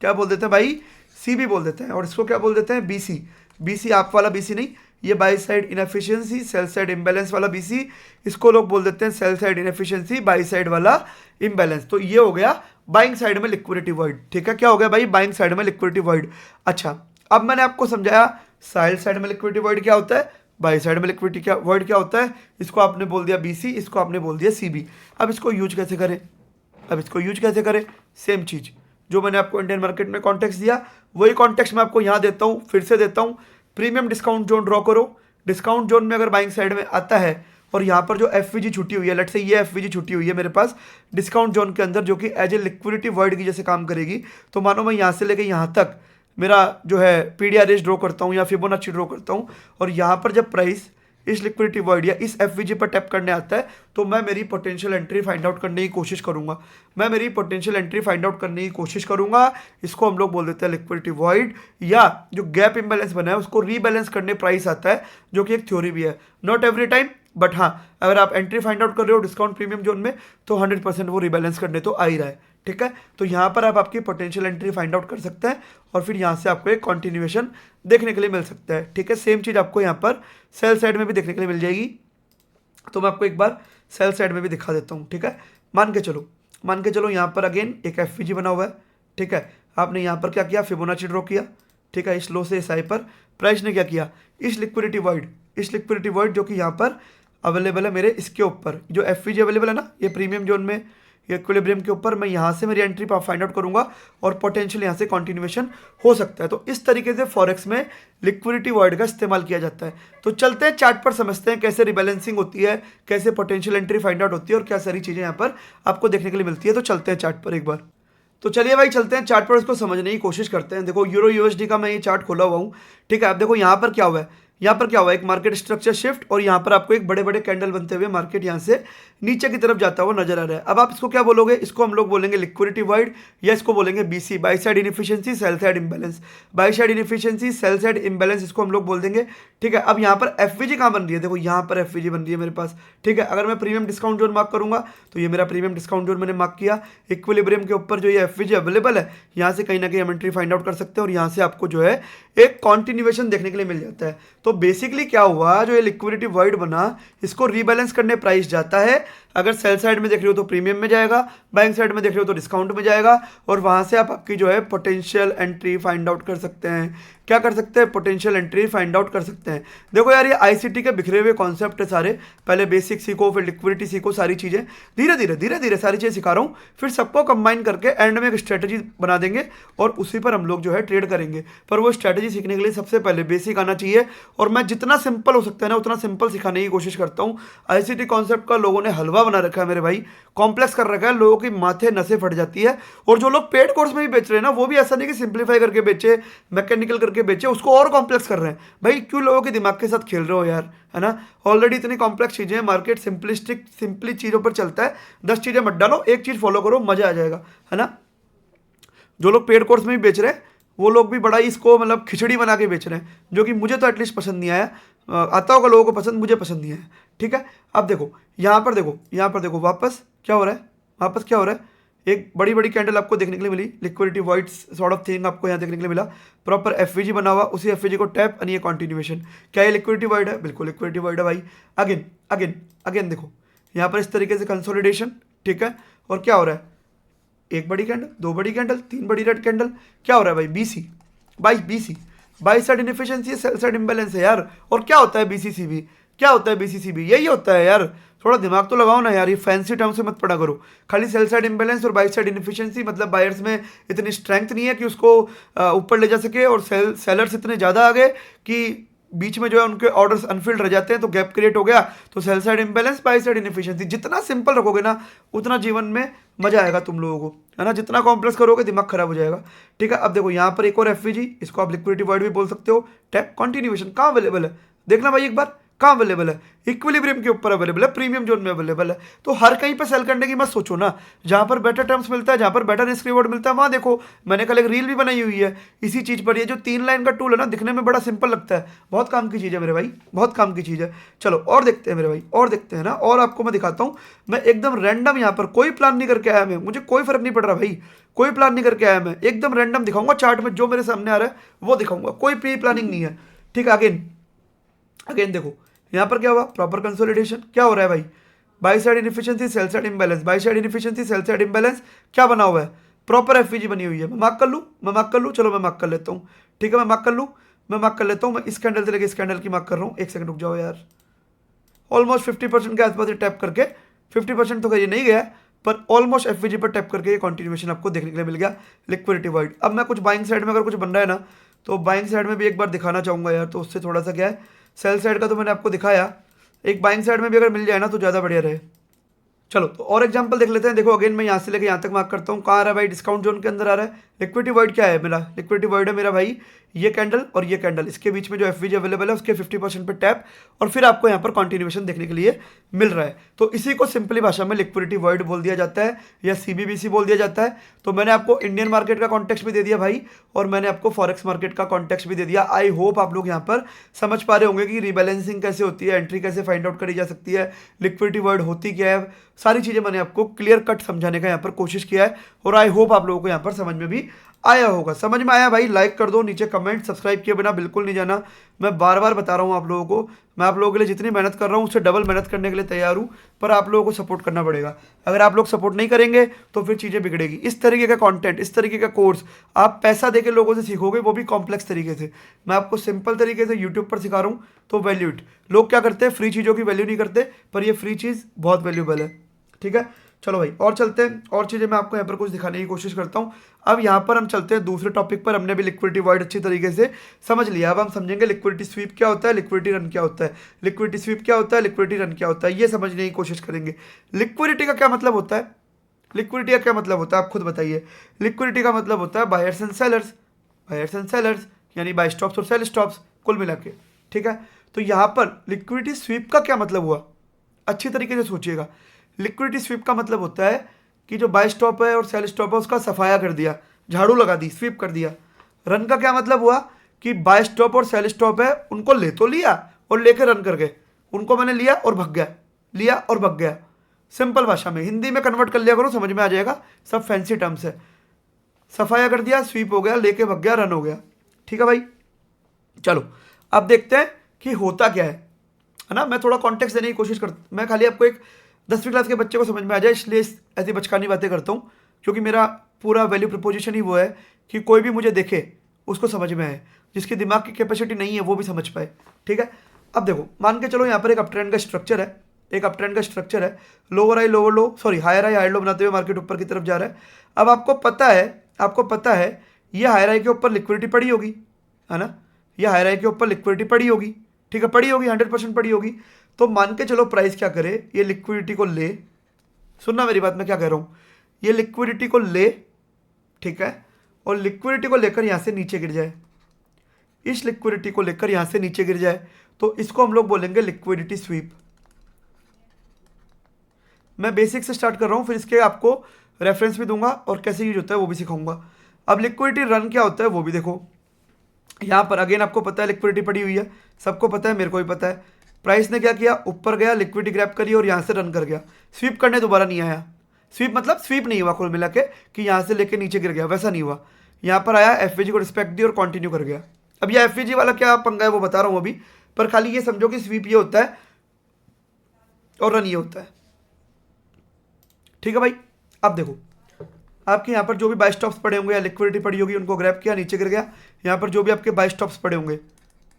क्या बोल देते हैं भाई, सीबी बोल देते हैं। और इसको क्या बोल देते हैं, बीसी। बीसी आप वाला बीसी नहीं, ये by side inefficiency, sell side imbalance वाला बीसी, इसको लोग बोल देते हैं sell side inefficiency, by side वाला इम्बैलेंस। तो ये हो गया बाइंग साइड में लिक्विडिटी वॉइड। ठीक है, क्या हो गया भाई, बाइंग साइड में लिक्विडिटी वॉइड। अच्छा, अब मैंने आपको समझाया साइड साइड में लिक्विडिटी वॉइड क्या होता है, बाई साइड में लिक्विडिटी क्या वॉइड क्या होता है। इसको आपने बोल दिया बीसी, इसको आपने बोल दिया सीबी। अब इसको यूज कैसे करें, अब इसको यूज कैसे करें, सेम चीज जो मैंने आपको इंडियन मार्केट में कॉन्टेक्स्ट दिया वही कॉन्टेक्स्ट मैं आपको यहाँ देता हूँ, फिर से देता हूँ। प्रीमियम डिस्काउंट जोन ड्रॉ करो। डिस्काउंट जोन में अगर बाइंग साइड में आता है और यहाँ पर जो एफवीजी छुट्टी हुई है, लेट से ये एफवीजी छुट्टी हुई है मेरे पास डिस्काउंट जोन के अंदर, जो कि एज ए लिक्विडिटी वर्ड की जैसे काम करेगी, तो मानो मैं यहाँ से लेके यहाँ तक मेरा जो है पीडीआरएस ड्रॉ करता हूँ या फिबोनाची ड्रॉ करता हूँ, और यहाँ पर जब प्राइस इस लिक्विडिटी वर्ड या इस एफवीजी पर टैप करने आता है तो मैं मेरी पोटेंशियल एंट्री फाइंड आउट करने की कोशिश करूंगा। मैं मेरी पोटेंशियल एंट्री फाइंड आउट करने की कोशिश करूंगा। इसको हम लोग बोल देते हैं लिक्विडिटी वॉइड, या जो गैप इम्बैलेंस बना है उसको रीबैलेंस करने प्राइस आता है, जो कि एक थ्योरी भी है, नॉट एवरी टाइम, बट हाँ अगर आप एंट्री फाइंड आउट कर रहे हो डिस्काउंट प्रीमियम जोन में तो 100% वो रिबैलेंस करने तो आ ही रहा है। ठीक है, तो यहाँ पर आप आपकी पोटेंशियल एंट्री फाइंड आउट कर सकते हैं और फिर यहाँ से आपको एक कॉन्टिन्यूएशन देखने के लिए मिल सकता है। ठीक है, सेम चीज़ आपको यहाँ पर सेल साइड में भी देखने के लिए मिल जाएगी। तो मैं आपको एक बार सेल साइड में भी दिखा देता हूँ। ठीक है, मान के चलो यहाँ पर अगेन एक एफवीजी बना हुआ है। ठीक है, आपने यहाँ पर क्या किया, फिबोनाची ड्रॉ किया। ठीक है, इस लो से इस हाई पर प्राइस ने क्या किया, इस लिक्विडिटी वॉइड जो कि यहाँ पर अवेलेबल है मेरे इसके ऊपर, जो एफवीजी अवेलेबल है ना ये प्रीमियम जोन में, ये इक्विलिब्रियम के ऊपर, मैं यहाँ से मेरी एंट्री फाइंड आउट करूंगा और पोटेंशियल यहाँ से कंटिन्यूएशन हो सकता है। तो इस तरीके से फॉरेक्स में लिक्विडिटी वॉइड का इस्तेमाल किया जाता है। तो चलते हैं चार्ट पर, समझते हैं कैसे रिबैलेंसिंग होती है, कैसे पोटेंशियल एंट्री फाइंड आउट होती है और क्या सारी चीज़ें यहाँ पर आपको देखने के लिए मिलती है। तो चलते हैं चार्ट पर एक बार। तो चलिए भाई चलते हैं चार्ट पर, उसको समझने की कोशिश करते हैं। देखो यूरो यूएसडी का मैं ये चार्ट खोला हुआ हूँ। ठीक है, आप देखो यहाँ पर क्या हुआ है, यहाँ पर क्या हुआ, एक मार्केट स्ट्रक्चर शिफ्ट और यहाँ पर आपको एक बड़े बड़े कैंडल बनते हुए मार्केट यहाँ से नीचे की तरफ जाता हुआ नजर आ रहा है। अब आप इसको क्या बोलोगे, इसको हम लोग बोलेंगे लिक्विडिटी वाइड या इसको बोलेंगे BC, by side inefficiency sell side imbalance. By side inefficiency sell side imbalance इसको हम लोग बोल देंगे। ठीक है, अब यहाँ पर एफवीजी कहाँ बन रही है, देखो यहाँ पर एफवीजी बन रही है मेरे पास। ठीक है, अगर मैं प्रीमियम डिस्काउंट जोन मार्क करूंगा तो ये मेरा प्रीमियम डिस्काउंट जोन मैंने मार्क किया। इक्विलिब्रियम के ऊपर जो ये एफवीजी अवेलेबल है यहाँ से कहीं ना कहीं हम एंट्री फाइंड आउट कर सकते हैं और यहाँ से आपको जो है एक कॉन्टिन्यूएशन देखने के लिए मिल जाता है। तो बेसिकली क्या हुआ, जो ये लिक्विडिटी वॉइड बना इसको रीबैलेंस करने प्राइस जाता है। अगर सेल साइड में देख रहे हो तो प्रीमियम में जाएगा, बाइंग साइड में देख रहे हो तो डिस्काउंट में जाएगा, और वहां से आप आपकी जो है पोटेंशियल एंट्री फाइंड आउट कर सकते हैं। क्या कर सकते हैं, पोटेंशियल एंट्री फाइंड आउट कर सकते हैं। देखो यार ये आईसीटी के बिखरे हुए कॉन्सेप्ट है सारे, पहले बेसिक सीखो फिर लिक्विडिटी सीखो, सारी चीज़ें धीरे धीरे सारी चीज़ें सिखा रहा हूँ, फिर सबको कंबाइन करके एंड में एक स्ट्रेटेजी बना देंगे और उसी पर हम लोग जो है ट्रेड करेंगे। पर वो स्ट्रेटेजी सीखने के लिए सबसे पहले बेसिक आना चाहिए, और मैं जितना सिंपल हो सकता है ना उतना सिंपल सिखाने की कोशिश करता हूँ। आईसीटी कॉन्सेप्ट का लोगों ने हलवा बना रखा है मेरे भाई, कॉम्प्लेक्स कर रखा है, लोगों की माथे नसें फट जाती है। और जो लोग पेड कोर्स में भी बेच रहे हैं ना, वो भी ऐसा नहीं कि सिंप्लीफाई करके बेचे, मैकेनिकल करके बेचे, उसको और कॉम्प्लेक्स कर रहे हैं। भाई क्यों लोगों के दिमाग के साथ खेल रहे हो यार, है ना। ऑलरेडी इतनी कॉम्प्लेक्स चीज़ें हैं, मार्केट सिंपली चीज़ों पर चलता है। 10 चीज़ें मत डालो, एक चीज़ फॉलो करो, मजा आ जाएगा, है ना। जो लोग पेड कोर्स में भी बेच रहे हैं वो लोग भी बड़ा ही इसको मतलब खिचड़ी बना के बेच रहे हैं, जो कि मुझे तो एटलीस्ट पसंद नहीं आया। आता होगा लोगों को पसंद, मुझे पसंद नहीं आया। ठीक है, अब देखो यहाँ पर देखो वापस क्या हो रहा है, एक बड़ी बड़ी कैंडल आपको देखने के लिए मिली, liquidity wide sort of thing आपको यहाँ देखने के लिए मिला, प्रॉपर एफवीजी बना हुआ, उसी एफवीजी को टैप और ये कंटिन्यूएशन। क्या ये लिक्विडिटी वाइड है, बिल्कुल लिक्विडिटी वाइड है भाई। अगेन देखो यहाँ पर इस तरीके से कंसोलिडेशन। ठीक है, और क्या हो रहा है, एक बड़ी कैंडल, दो बड़ी कैंडल, तीन बड़ी रेड कैंडल, क्या हो रहा है भाई, BC by side inefficiency sell side imbalance है यार। और क्या होता है बीसीसीबी, यही होता है यार। थोड़ा दिमाग तो लगाओ ना यार, ये फैंसी टर्म से मत पढ़ा करो। खाली सेल साइड इंबैलेंस और बाई साइड इनएफिशिएंसी, मतलब बायर्स में इतनी स्ट्रेंथ नहीं है कि उसको ऊपर ले जा सके, और सेलर्स इतने ज़्यादा आ गए कि बीच में जो है उनके ऑर्डर्स अनफिल्ड रह जाते हैं, तो गैप क्रिएट हो गया। तो sell side imbalance, by side inefficiency, जितना सिंपल रखोगे ना उतना जीवन में मजा आएगा तुम लोगों को, है ना। जितना कॉम्प्लेक्स करोगे दिमाग खराब हो जाएगा। ठीक है, अब देखो यहाँ पर एक और एफवीजी, इसको आप लिक्विडिटी वॉइड भी बोल सकते हो। टैप कंटिन्यूएशन कहाँ अवेलेबल है, देखना भाई एक बार, कहाँ अवेलेबल है, इक्विलिब्रियम के ऊपर अवेलेबल है, प्रीमियम जोन में अवेलेबल है। तो हर कहीं पे सेल करने की मत सोचो ना, जहाँ पर बेटर टर्म्स मिलता है, जहाँ पर बेटर रिस्क रिवॉर्ड मिलता है, वहाँ देखो। मैंने कल एक रील भी बनाई हुई है इसी चीज़ पर। ये जो 3 लाइन का टूल है ना, दिखने में बड़ा सिंपल लगता है, बहुत काम की चीज़ है मेरे भाई, बहुत काम की चीज़ है। चलो और देखते हैं मेरे भाई, और देखते हैं ना, और आपको मैं दिखाता हूँ। मैं एकदम रैंडम यहाँ पर कोई प्लान नहीं करके आया, मैं मुझे कोई फर्क नहीं पड़ रहा भाई, कोई प्लान नहीं करके आया, मैं एकदम रैंडम दिखाऊंगा चार्ट में, जो मेरे सामने आ रहा है वो दिखाऊंगा, कोई प्री प्लानिंग नहीं है। ठीक है, अगेन देखो यहाँ पर क्या हुआ, प्रॉपर कंसोलिडेशन। क्या हो रहा है भाई, by side inefficiency sell side imbalance, by side inefficiency sell side imbalance, क्या बना हुआ है, प्रॉपर एफवीजी बनी हुई है। मैं मार्क कर लूँ, चलो मैं मार्क कर लेता हूँ। ठीक है, मैं मार्क कर लूँ, मैं मार्क कर लेता हूँ। मैं इस कैंडल से लेके इस कैंडल की मार्क कर रहा हूँ। एक सेकंड रुक जाओ यार। ऑलमोस्ट 50% के आसपास ये टैप करके, 50% तो कहीं नहीं गया पर ऑलमोस्ट एफवीजी पर टैप करके ये कंटिन्यूएशन आपको देखने के लिए मिल गया लिक्विडिटी वाइड। अब मैं कुछ बाइंग साइड में अगर कुछ बन रहा है ना, तो बाइंग साइड में भी एक बार दिखाना चाहूँगा यार। तो उससे थोड़ा सा क्या है, सेल साइड का तो मैंने आपको दिखाया, एक बाइंग साइड में भी अगर मिल जाए ना तो ज़्यादा बढ़िया रहे। चलो तो और एग्जांपल देख लेते हैं। देखो अगेन मैं यहाँ से लेके यहाँ तक मार्क करता हूँ। कहाँ आ रहा है भाई, डिस्काउंट जोन के अंदर आ रहा है। लिक्विडिटी वाइड क्या है मेरा, लिक्विडिटी वाइड है मेरा भाई ये कैंडल और ये कैंडल, इसके बीच में जो एफवीजी अवेलेबल है उसके 50% पे टैप, और फिर आपको यहाँ पर कंटिन्यूएशन देखने के लिए मिल रहा है। तो इसी को सिंपली भाषा में लिक्विडिटी वाइड बोल दिया जाता है या सीबीबीसी बोल दिया जाता है। तो मैंने आपको इंडियन मार्केट का कॉन्टेक्स्ट भी दे दिया भाई, और मैंने आपको फॉरेक्स मार्केट का कॉन्टेक्स्ट भी दे दिया। आई होप आप लोग यहाँ पर समझ पा रहे होंगे कि रिबैलेंसिंग कैसे होती है, एंट्री कैसे फाइंड आउट करी जा सकती है, लिक्विडिटी वाइड होती क्या है, सारी चीज़ें मैंने आपको क्लियर कट समझाने का यहाँ पर कोशिश किया है। और आई होप आप लोगों को यहाँ पर समझ में भी आया होगा। समझ में आया भाई लाइक कर दो, नीचे कमेंट, सब्सक्राइब किए बिना बिल्कुल नहीं जाना। मैं बार बार बता रहा हूँ आप लोगों को, मैं आप लोगों के लिए जितनी मेहनत कर रहा हूँ उससे डबल मेहनत करने के लिए तैयार हूँ, पर आप लोगों को सपोर्ट करना पड़ेगा। अगर आप लोग सपोर्ट नहीं करेंगे तो फिर चीज़ें बिगड़ेगी। इस तरीके का कंटेंट, इस तरीके का कोर्स आप पैसा देके लोगों से सीखोगे, वो भी कॉम्प्लेक्स तरीके से। मैं आपको सिंपल तरीके से यूट्यूब पर सिखा रहा हूँ तो वैल्यू इट। लोग क्या करते हैं, फ्री चीज़ों की वैल्यू नहीं करते, पर ये फ्री चीज़ बहुत वैल्यूबल है। ठीक है, चलो भाई और चलते हैं, और चीज़ें मैं आपको यहाँ पर कुछ दिखाने की कोशिश करता हूँ। अब यहाँ पर हम चलते हैं दूसरे टॉपिक पर। हमने भी लिक्विडिटी वाइड अच्छी तरीके से समझ लिया। अब हम समझेंगे लिक्विडिटी स्वीप क्या होता है, लिक्विडिटी रन क्या होता है, लिक्विडिटी स्वीप क्या होता है, लिक्विडिटी रन क्या होता है, ये समझने की कोशिश करेंगे। लिक्विडिटी का क्या मतलब होता है, लिक्विडिटी का क्या मतलब होता है आप खुद बताइए। लिक्विडिटी का मतलब होता है buyers and sellers, buyers and sellers यानी बाय स्टॉप्स और सेल स्टॉप्स कुल मिला के। ठीक है, तो यहाँ पर लिक्विडिटी स्वीप का क्या मतलब हुआ, अच्छी तरीके से सोचिएगा। लिक्विडिटी स्वीप का मतलब होता है कि जो बाय स्टॉप है और सेल स्टॉप है उसका सफाया कर दिया, झाड़ू लगा दी, स्वीप कर दिया। रन का क्या मतलब हुआ कि बाय स्टॉप और सेल स्टॉप है उनको ले तो लिया और लेकर रन कर गए, उनको मैंने लिया और भग गया, लिया और भग गया। सिंपल भाषा में हिंदी में कन्वर्ट कर लिया करो, समझ में आ जाएगा, सब फैंसी टर्म्स है। सफाया कर दिया, स्वीप हो गया, लेके भग गया, रन हो गया। ठीक है भाई, चलो अब देखते हैं कि होता क्या है ना। मैं थोड़ा कॉन्टेक्स्ट देने की कोशिश करता, मैं खाली आपको एक 10वीं क्लास के बच्चे को समझ में आ जाए इसलिए ऐसी बचकानी बातें करता हूँ, क्योंकि मेरा पूरा वैल्यू प्रपोजिशन ही वो है कि कोई भी मुझे देखे उसको समझ में आए, जिसकी दिमाग की कैपेसिटी नहीं है वो भी समझ पाए। ठीक है, अब देखो मान के चलो यहाँ पर एक अप ट्रेंड का स्ट्रक्चर है, एक अप ट्रेंड का स्ट्रक्चर है, lower high lower low, sorry higher high higher low बनाते हुए मार्केट ऊपर की तरफ जा रहा है। अब आपको पता है ये हायर हाई के ऊपर लिक्विडिटी पड़ी होगी, है ना, ये हायर हाई के ऊपर लिक्विडिटी पड़ी होगी। ठीक है, पड़ी होगी, 100% पड़ी होगी। तो मान के चलो प्राइस क्या करे, ये लिक्विडिटी को ले, सुनना मेरी बात मैं क्या कह रहा हूँ, ये लिक्विडिटी को ले, ठीक है, और लिक्विडिटी को लेकर यहाँ से नीचे गिर जाए, इस लिक्विडिटी को लेकर यहाँ से नीचे गिर जाए, तो इसको हम लोग बोलेंगे लिक्विडिटी स्वीप। मैं बेसिक से स्टार्ट कर रहा हूँ, फिर इसके आपको रेफरेंस भी दूंगा और कैसे यूज होता है वो भी सिखाऊंगा। अब लिक्विडिटी रन क्या होता है वो भी देखो। यहाँ पर अगेन आपको पता है लिक्विडिटी पड़ी हुई है, सबको पता है, मेरे को भी पता है। प्राइस ने क्या किया, ऊपर गया, लिक्विडिटी ग्रैब करी और यहाँ से रन कर गया, स्वीप करने दोबारा नहीं आया। स्वीप मतलब स्वीप नहीं हुआ कुल मिला के कि यहाँ से लेके नीचे गिर गया, वैसा नहीं हुआ। यहाँ पर आया, एफवीजी को रिस्पेक्ट दी और कंटिन्यू कर गया। अब ये एफवीजी वाला क्या पंगा है वो बता रहा हूँ अभी, पर खाली ये समझो कि स्वीप ये होता है और रन ये होता है। ठीक है भाई, अब देखो आपके यहाँ पर जो भी बाय स्टॉप्स पड़े होंगे या लिक्विडिटी पड़ी होगी उनको ग्रैब किया, नीचे गिर गया। यहाँ पर जो भी आपके बाय स्टॉप्स पड़े होंगे,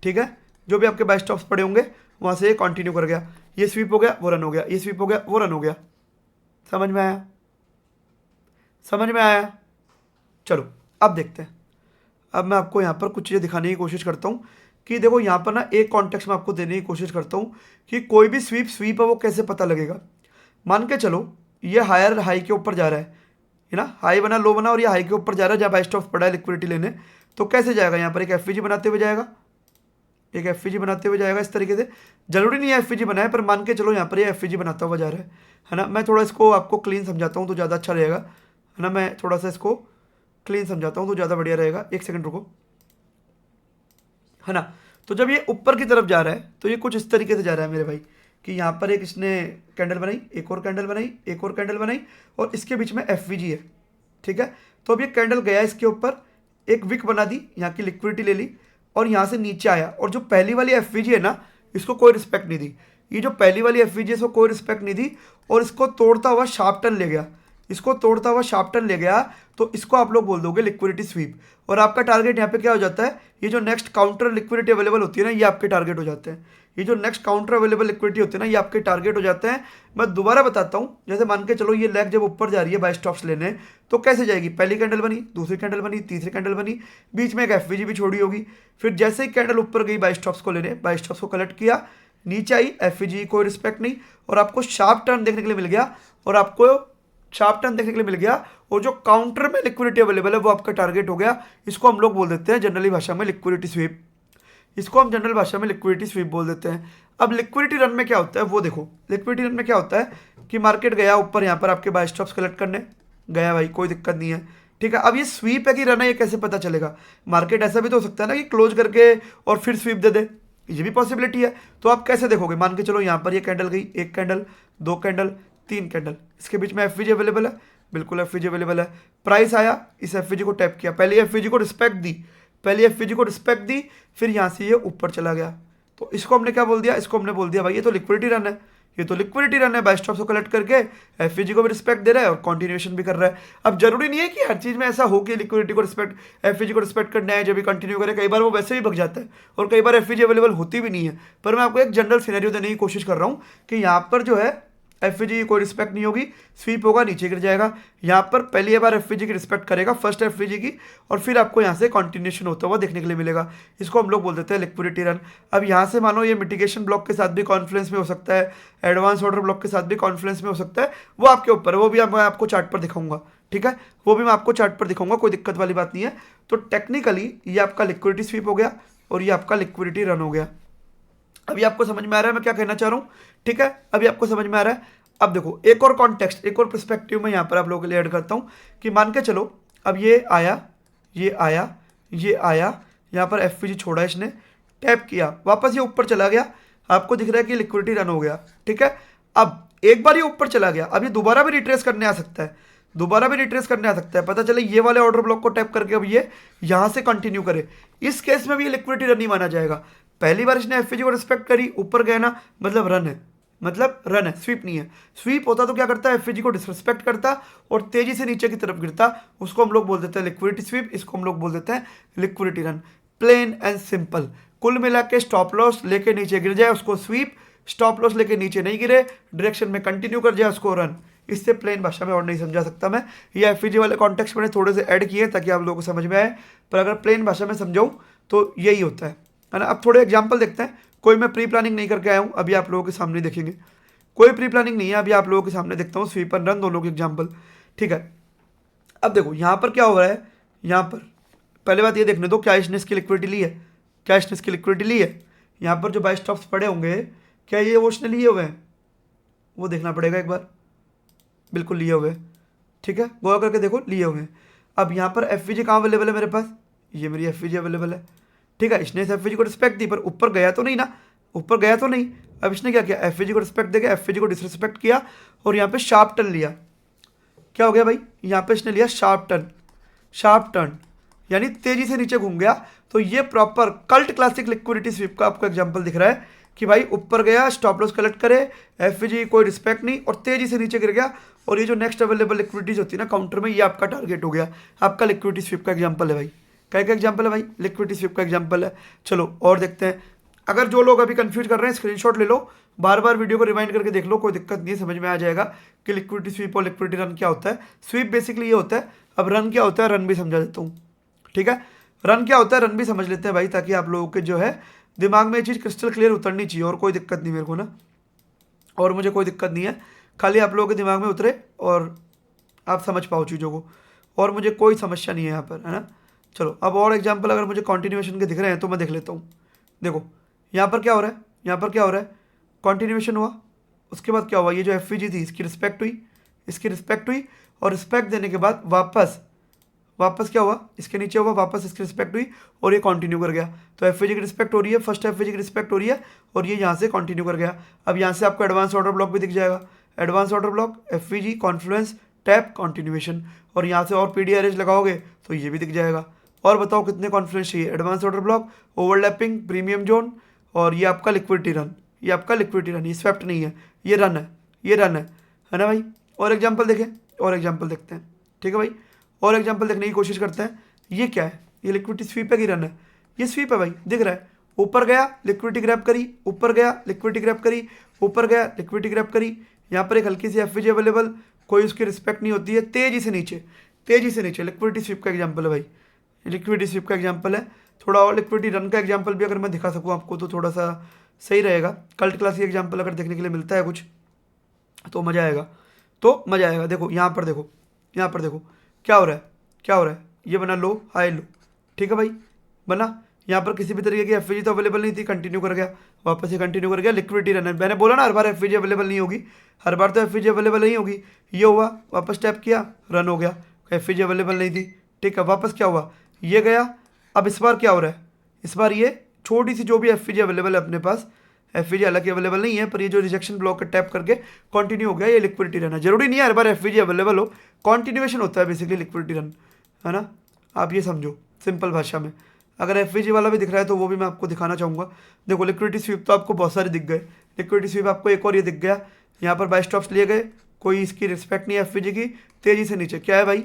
ठीक है, जो भी आपके बाय स्टॉप्स पड़े होंगे वहाँ से कंटिन्यू कर गया, ये स्वीप हो गया वो रन हो गया, ये स्वीप हो गया वो रन हो गया। समझ में आया, समझ में आया। चलो अब देखते हैं। अब मैं आपको यहाँ पर कुछ चीज़ें दिखाने की कोशिश करता हूँ कि देखो यहाँ पर ना एक कॉन्टेक्स्ट में आपको देने की कोशिश करता हूँ कि कोई भी स्वीप है वो कैसे पता लगेगा। मान के चलो ये हायर हाई के ऊपर जा रहा है ना, हाई बना लो बना और ये हाई के ऊपर जा रहा है जहाँ बाय स्टॉप्स पड़ा है लिक्विडिटी लेने, तो कैसे जाएगा, यहाँ पर एक एफवीजी बनाते हुए जाएगा, एक एफवीजी बनाते हुए जाएगा इस तरीके से। जरूरी नहीं है एफवीजी बनाए, पर मान के चलो यहाँ पर ये एफवीजी बनाता हुआ जा रहा है ना। मैं थोड़ा इसको आपको क्लीन समझाता हूँ तो ज़्यादा अच्छा रहेगा, है ना। मैं थोड़ा सा इसको क्लीन समझाता हूँ तो ज़्यादा बढ़िया रहेगा। एक सेकंड रुको, है ना। तो जब ये ऊपर की तरफ जा रहा है तो ये कुछ इस तरीके से जा रहा है मेरे भाई कि यहाँ पर एक इसने कैंडल बनाई, एक और कैंडल बनाई, एक और कैंडल बनाई और इसके बीच में एफवीजी है। ठीक है, तो अब ये कैंडल गया इसके ऊपर, एक विक बना दी, यहाँ की लिक्विडिटी ले ली और यहाँ से नीचे आया। और जो पहली वाली एफवीजी है ना, इसको कोई रिस्पेक्ट नहीं दी। ये जो पहली वाली एफवीजी है इसको कोई रिस्पेक्ट नहीं दी और इसको तोड़ता हुआ शार्प टर्न ले गया, इसको तोड़ता हुआ शार्प टर्न ले गया, तो इसको आप लोग बोल दोगे लिक्विडिटी स्वीप। और आपका टारगेट यहाँ पे क्या हो जाता है, ये जो नेक्स्ट काउंटर लिक्विडिटी अवेलेबल होती है ना, ये आपके टारगेट हो जाते हैं। ये जो नेक्स्ट काउंटर अवेलेबल लिक्विडिटी होती है ना, ये आपके टारगेट हो जाते हैं। मैं दोबारा बताता हूँ, जैसे मान के चलो ये लेग जब ऊपर जा रही है बाय स्टॉप्स लेने, तो कैसे जाएगी, पहली कैंडल बनी, दूसरी कैंडल बनी, तीसरी कैंडल बनी, बीच में एक एफवीजी भी छोड़ी होगी। फिर जैसे ही कैंडल ऊपर गई बाय स्टॉप्स को लेने, बाय स्टॉप्स को कलेक्ट किया, नीचे आई, एफवीजी कोई रिस्पेक्ट नहीं, और आपको शार्प टर्न देखने के लिए मिल गया, और आपको शार्प टर्न देखने के लिए मिल गया, और जो काउंटर में लिक्विडिटी अवेलेबल है वो आपका टारगेट हो गया। इसको हम लोग बोल देते हैं जनरली भाषा में लिक्विडिटी स्वीप। इसको हम जनरल भाषा में लिक्विडिटी स्वीप बोल देते हैं। अब लिक्विडिटी रन में क्या होता है वो देखो, लिक्विडिटी रन में क्या होता है कि मार्केट गया ऊपर, यहाँ पर आपके बाय स्टॉप्स कलेक्ट करने गया भाई, कोई दिक्कत नहीं है, ठीक है। अब ये स्वीप है कि रन है, ये कैसे पता चलेगा, मार्केट ऐसा भी तो हो सकता है ना कि क्लोज करके और फिर स्वीप दे दे, ये भी पॉसिबिलिटी है। तो आप कैसे देखोगे, मान के चलो यहाँ पर ये कैंडल गई, एक कैंडल, दो कैंडल, तीन कैंडल, इसके बीच में एफवीजी अवेलेबल है, बिल्कुल एफवीजी अवेलेबल है। प्राइस आया, इस एफवीजी को टैप किया, पहले एफवीजी को रिस्पेक्ट दी, पहले एफवीजी को रिस्पेक्ट दी, फिर यहाँ से ये ऊपर चला गया, तो इसको हमने क्या बोल दिया, इसको हमने बोल दिया भाई ये तो लिक्विडिटी रन है, ये तो लिक्विडिटी रन है, बाय स्टॉप्स को कलेक्ट करके एफवीजी को भी रिस्पेक्ट दे रहा है और कंटिन्यूएशन भी कर रहा है। अब जरूरी नहीं है कि हर चीज में ऐसा हो कि लिक्विडिटी को रिस्पेक्ट, एफवीजी को रिस्पेक्ट करना है जब भी कंटिन्यू करे, कई बार वो वैसे ही भग जाता है और कई बार एफवीजी अवेलेबल होती भी नहीं है। पर मैं आपको एक जनरल सिनेरियो देने की कोशिश कर रहा हूँ कि यहाँ पर जो है एफवीजी की कोई रिस्पेक्ट नहीं होगी, स्वीप होगा, नीचे गिर जाएगा। यहाँ पर पहली बार एफवीजी की रिस्पेक्ट करेगा, फर्स्ट एफवीजी की, और फिर आपको यहाँ से कंटिन्यूएशन होता हुआ देखने के लिए मिलेगा। इसको हम लोग बोल देते हैं लिक्विडिटी रन। अब यहाँ से मानो ये मिटिगेशन ब्लॉक के साथ भी कॉन्फ्लुएंस में हो सकता है, एडवांस ऑर्डर ब्लॉक के साथ भी कॉन्फ्लुएंस में हो सकता है, वो आपके ऊपर है, वो भी मैं आपको चार्ट पर दिखाऊंगा, ठीक है, वो भी मैं आपको चार्ट पर दिखाऊंगा, कोई दिक्कत वाली बात नहीं है। तो टेक्निकली ये आपका लिक्विडिटी स्वीप हो गया और ये आपका लिक्विडिटी रन हो गया। अभी आपको समझ में आ रहा है मैं क्या कहना चाह रहा हूँ, ठीक है, अभी आपको समझ में आ रहा है। अब देखो एक और कॉन्टेक्स्ट, एक और पर्सपेक्टिव में यहाँ पर आप लोगों के लिए ऐड करता हूँ कि मान के चलो अब ये आया, ये आया, ये आया, यहाँ पर एफवीजी छोड़ा इसने, टैप किया, वापस ये ऊपर चला गया, आपको दिख रहा है कि लिक्विडिटी रन हो गया, ठीक है। अब एक बार ये ऊपर चला गया, अब ये दोबारा भी रिट्रेस करने आ सकता है, दोबारा भी रिट्रेस करने आ सकता है, पता चले ये वाले ऑर्डर ब्लॉक को टैप करके अब ये यहाँ से कंटिन्यू करे, इस केस में भी ये लिक्विडिटी रन नहीं माना जाएगा। पहली बार इसने एफवीजी को रिस्पेक्ट करी, ऊपर गया ना, मतलब रन है, मतलब रन है, स्वीप नहीं है। स्वीप होता तो क्या करता है, एफवीजी को डिसरिस्पेक्ट करता और तेजी से नीचे की तरफ गिरता, उसको हम लोग बोल देते हैं लिक्विडिटी स्वीप, इसको हम लोग बोल देते हैं liquidity run. Plain and simple. कुल मिला के स्टॉप लॉस लेके नीचे गिर जाए उसको स्वीप, स्टॉप लॉस लेके नीचे नहीं गिरे, डायरेक्शन में कंटिन्यू कर जाए उसको रन। इससे प्लेन भाषा में और नहीं समझा सकता मैं, ये एफवीजी वाले कॉन्टेक्स्ट मैंने थोड़े से ऐड किए ताकि आप लोगों को समझ में आए, पर अगर प्लेन भाषा में समझाऊँ तो यही होता है ना। अब थोड़े एग्जाम्पल देखते हैं, कोई मैं प्री प्लानिंग नहीं करके आया हूँ, अभी आप लोगों के सामने देखेंगे, कोई प्री प्लानिंग नहीं है, अभी आप लोगों के सामने देखता हूँ स्वीप एंड रन दोनों के एग्जाम्पल, ठीक है। अब देखो यहाँ पर क्या हो रहा है, यहाँ पर पहले बात ये देखने दो क्या इसने इसकी लिक्विडिटी ली है, क्या इसने इसकी लिक्विडिटी ली है। यहाँ पर जो बाय स्टॉप्स पड़े होंगे क्या ये वो उसने लिए हुए हैं, वो देखना पड़ेगा एक बार, बिल्कुल लिए हुए, ठीक है, गौर करके देखो लिए हुए हैं। अब यहाँ पर एफवीजी कहाँ अवेलेबल है मेरे पास, ये मेरी एफवीजी अवेलेबल है, ठीक है। इसने इस एफवीजी को रिस्पेक्ट दी पर ऊपर गया तो नहीं ना, ऊपर गया तो नहीं। अब इसने क्या किया, एफवीजी को रिस्पेक्ट देके एफवीजी को डिसरिस्पेक्ट किया और यहाँ पे शार्प टर्न लिया, क्या हो गया भाई, यहाँ पे इसने लिया शार्प टर्न, शार्प टर्न यानी तेजी से नीचे घूम गया। तो ये proper cult classic liquidity SVEEP का आपको एग्जांपल दिख रहा है कि भाई ऊपर गया, स्टॉप लॉस कलेक्ट करे, एफवीजी कोई रिस्पेक्ट नहीं और तेजी से नीचे गिर गया, और ये जो नेक्स्ट अवेलेबल लिक्विडिटीज होती है ना काउंटर में, ये आपका टारगेट हो गया, आपका लिक्विडिटी स्वीप का एग्जाम्पल है भाई। क्या क्या एग्जाम्पल है भाई, लिक्विडिटी स्वीप का एग्जाम्पल है। चलो और देखते हैं, अगर जो लोग अभी कंफ्यूज कर रहे हैं स्क्रीनशॉट ले लो, बार बार वीडियो को रिवाइंड करके देख लो, कोई दिक्कत नहीं है, समझ में आ जाएगा कि लिक्विडिटी स्वीप और लिक्विडिटी रन क्या होता है। स्वीप बेसिकली ये होता है, अब रन क्या होता है, रन भी समझा देता हूँ, ठीक है। रन क्या होता है, रन भी समझ लेते हैं भाई, ताकि आप लोगों के जो है दिमाग में ये चीज़ क्रिस्टल क्लियर उतरनी चाहिए, और कोई दिक्कत नहीं मेरे को ना, और मुझे कोई दिक्कत नहीं है, खाली आप लोगों के दिमाग में उतरे और आप समझ पाओ चीज़ों को, और मुझे कोई समस्या नहीं है यहाँ पर, है ना। चलो अब और एग्जाम्पल अगर मुझे कॉन्टिन्यूएशन के दिख रहे हैं तो मैं देख लेता हूँ। देखो यहाँ पर क्या हो रहा है, यहाँ पर क्या हो रहा है, कॉन्टिन्यूएशन हुआ, उसके बाद क्या हुआ, ये जो एफवीजी थी इसकी रिस्पेक्ट हुई, इसकी रिस्पेक्ट हुई, और रिस्पेक्ट देने के बाद वापस क्या हुआ, इसके नीचे हुआ, वापस इसकी रिस्पेक्ट हुई और ये कंटिन्यू कर गया। तो एफवीजी की रिस्पेक्ट हो रही है, फर्स्ट एफवीजी की रिस्पेक्ट हो रही है और ये यहाँ से कंटिन्यू कर गया। अब यहाँ से आपको एडवांस ऑर्डर ब्लॉक भी दिख जाएगा, advance order block, FVG, Confluence, tap, continuation, और यहाँ से और पीडीआरएच लगाओगे तो ये भी दिख जाएगा। और बताओ कितने कॉन्फ्लुएंस चाहिए, advance order block, overlapping, premium zone, और ये आपका लिक्विडिटी रन, ये आपका लिक्विडिटी रन, ये स्वेप्ट नहीं है, ये रन है, ये रन है ना भाई। और एग्जाम्पल देखें, और एग्जाम्पल देखते हैं, ठीक है भाई, और एग्जाम्पल देखने की कोशिश करते हैं। ये क्या है, ये लिक्विडिटी स्वीप है कि रन है, ये स्वीप है भाई, दिख रहा है, ऊपर गया लिक्विडिटी ग्रैब करी, ऊपर गया लिक्विडिटी ग्रैब करी, ऊपर गया लिक्विडिटी ग्रैब करी, यहाँ पर एक हल्की सी एफवीजी अवेलेबल, कोई उसकी रिस्पेक्ट नहीं होती है, तेजी से नीचे, तेजी से नीचे, लिक्विडिटी स्वीप का एग्जाम्पल है भाई, लिक्विडिटी स्वीप का एग्जाम्पल है। थोड़ा और लिक्विडिटी रन का एग्जाम्पल भी अगर मैं दिखा सकूँ आपको तो थोड़ा सा सही रहेगा। कल्ट क्लास की एग्जाम्पल अगर देखने के लिए मिलता है कुछ तो मज़ा आएगा, तो मज़ा आएगा। देखो यहाँ पर देखो, यहाँ पर देखो क्या हो रहा है, क्या हो रहा है, ये बना लो हाई लो, ठीक है भाई, बना, यहाँ पर किसी भी तरीके की एफवीजी तो अवेलेबल नहीं थी, कंटिन्यू कर गया, वापस ये कंटिन्यू कर गया, लिक्विडिटी रन है। मैंने बोला ना हर बार एफवीजी अवेलेबल नहीं होगी, हर बार तो एफवीजी अवेलेबल नहीं होगी। ये हुआ, वापस टैप किया, रन हो गया, एफवीजी अवेलेबल नहीं थी, ठीक है, वापस क्या हुआ, ये गया। अब इस बार क्या हो रहा है, इस बार ये छोटी सी जो भी एफवीजी अवेलेबल है अपने पास, एफवीजी हालांकि अवेलेबल नहीं है, पर ये जो रिजेक्शन ब्लॉक टैप करके कंटिन्यू हो गया, ये लिक्विडिटी रन है। जरूरी नहीं है हर बार एफवीजी अवेलेबल हो, कॉन्टिन्यूएशन होता है बेसिकली लिक्विडिटी रन, है ना, आप ये समझो सिंपल भाषा में। अगर एफवीजी वाला भी दिख रहा है तो वो भी मैं आपको दिखाना चाहूँगा। देखो लिक्विडिटी स्वीप तो आपको बहुत सारे दिख गए, लिक्विडिटी स्वीप आपको एक और ये दिख गया, यहाँ पर बाय स्टॉप्स लिए गए, कोई इसकी रिस्पेक्ट नहीं है एफवीजी की, तेजी से नीचे, क्या है भाई,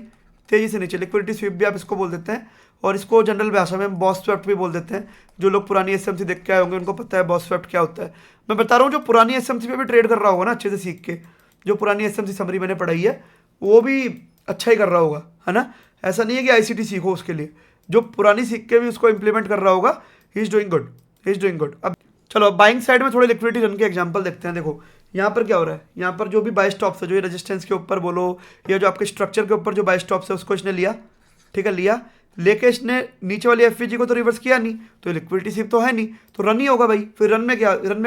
तेजी से नीचे, लिक्विडिटी स्वीप भी आप इसको बोल देते हैं, और इसको जनरल भाषा में बॉस स्वेप्ट भी बोल देते हैं। जो लोग पुरानी एसएमसी देख के आए होंगे उनको पता है बॉस स्वेप्ट क्या होता है। मैं बता रहा हूँ जो पुरानी एसएमसी पे भी ट्रेड कर रहा होगा ना अच्छे से सीख के, जो पुरानी एसएमसी समरी मैंने पढ़ाई है वो भी अच्छा ही कर रहा होगा, है ना, ऐसा नहीं है कि आईसीटी सीखो उसके लिए, जो पुरानी सीख के भी उसको इंप्लीमेंट कर रहा होगा, he is doing good, he is doing good. अब चलो बाइंग साइड में थोड़े लिक्विडिटी रन के एग्जांपल देखते हैं। देखो यहाँ पर क्या हो रहा है, यहाँ पर जो भी बाय स्टॉप्स है, जो ये रेजिस्टेंस के ऊपर बोलो या जो आपके स्ट्रक्चर के ऊपर जो बाय स्टॉप्स है उसको इसने लिया, ठीक है, लिया, लेके इसने नीचे वाली एफवीजी को तो रिवर्स किया नहीं, तो लिक्विडिटी स्वीप तो है नहीं, तो रन ही होगा भाई। फिर रन में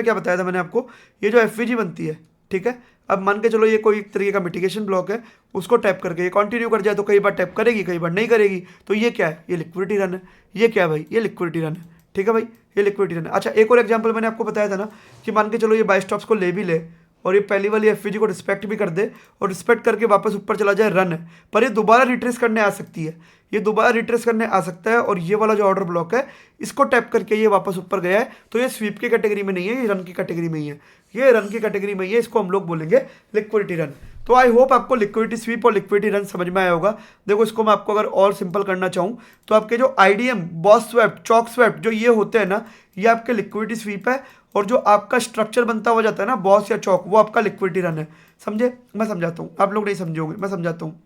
क्या बताया था मैंने आपको, ये जो एफवीजी बनती है, ठीक है, अब मान के चलो ये कोई तरीके का मिटिगेशन ब्लॉक है, उसको टैप करके ये कंटिन्यू कर जाए तो कई बार टैप करेगी, कई बार नहीं करेगी, तो ये क्या है, ये लिक्विडिटी रन है। ये क्या है भाई, ये लिक्विडिटी रन है, ठीक है भाई, ये लिक्विडिटी रन है। अच्छा एक और एग्जांपल मैंने आपको बताया था ना कि मान के चलो ये बाय स्टॉप्स को ले भी ले और ये पहली वाली एफवीजी को रिस्पेक्ट भी कर दे और रिस्पेक्ट करके वापस ऊपर चला जाए, रन है। पर ये दोबारा रिट्रेस करने आ सकती है, ये दोबारा रिट्रेस करने आ सकता है, और ये वाला जो ऑर्डर ब्लॉक है इसको टैप करके ये वापस ऊपर गया है, तो ये स्वीप की कैटेगरी में नहीं है, ये रन की कैटेगरी में ही है, ये रन की कैटेगरी में ही है, इसको हम लोग बोलेंगे लिक्विडिटी रन। तो आई होप आपको लिक्विडिटी स्वीप और लिक्विडिटी रन समझ में आया होगा। देखो इसको मैं आपको अगर और सिंपल करना चाहूँ तो आपके जो IDM, boss swept, chalk swept जो ये होते हैं ना, ये आपके लिक्विडिटी स्वीप है, और जो आपका स्ट्रक्चर बनता हुआ जाता है ना बॉस या चॉक, वो आपका लिक्विडिटी रन है। समझे, मैं समझाता हूँ, आप लोग नहीं समझे होंगे, मैं समझाता हूँ,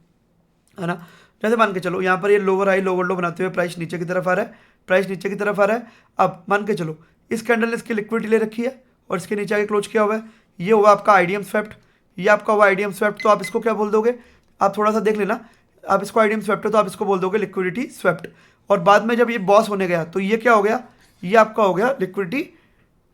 है ना। जैसे मान के चलो यहाँ पर ये लोअर हाई लोअर लो बनाते हुए प्राइस नीचे की तरफ आ रहा है, प्राइस नीचे की तरफ आ रहा है। अब मान के चलो इस कैंडल ने इसकी लिक्विडिटी ले रखी है और इसके नीचे आके क्लोज किया हुआ है, ये हुआ आपका आईडीएम स्वेप्ट, ये आपका हुआ आईडीएम स्वेप्ट। तो आप इसको क्या बोल दोगे, आप थोड़ा सा देख लेना, आप इसको आईडीएम स्वेप्ट है तो आप इसको बोल दोगे लिक्विडिटी स्वेप्ट। और बाद में जब ये बॉस होने गया तो ये क्या हो गया, ये आपका हो गया लिक्विडिटी,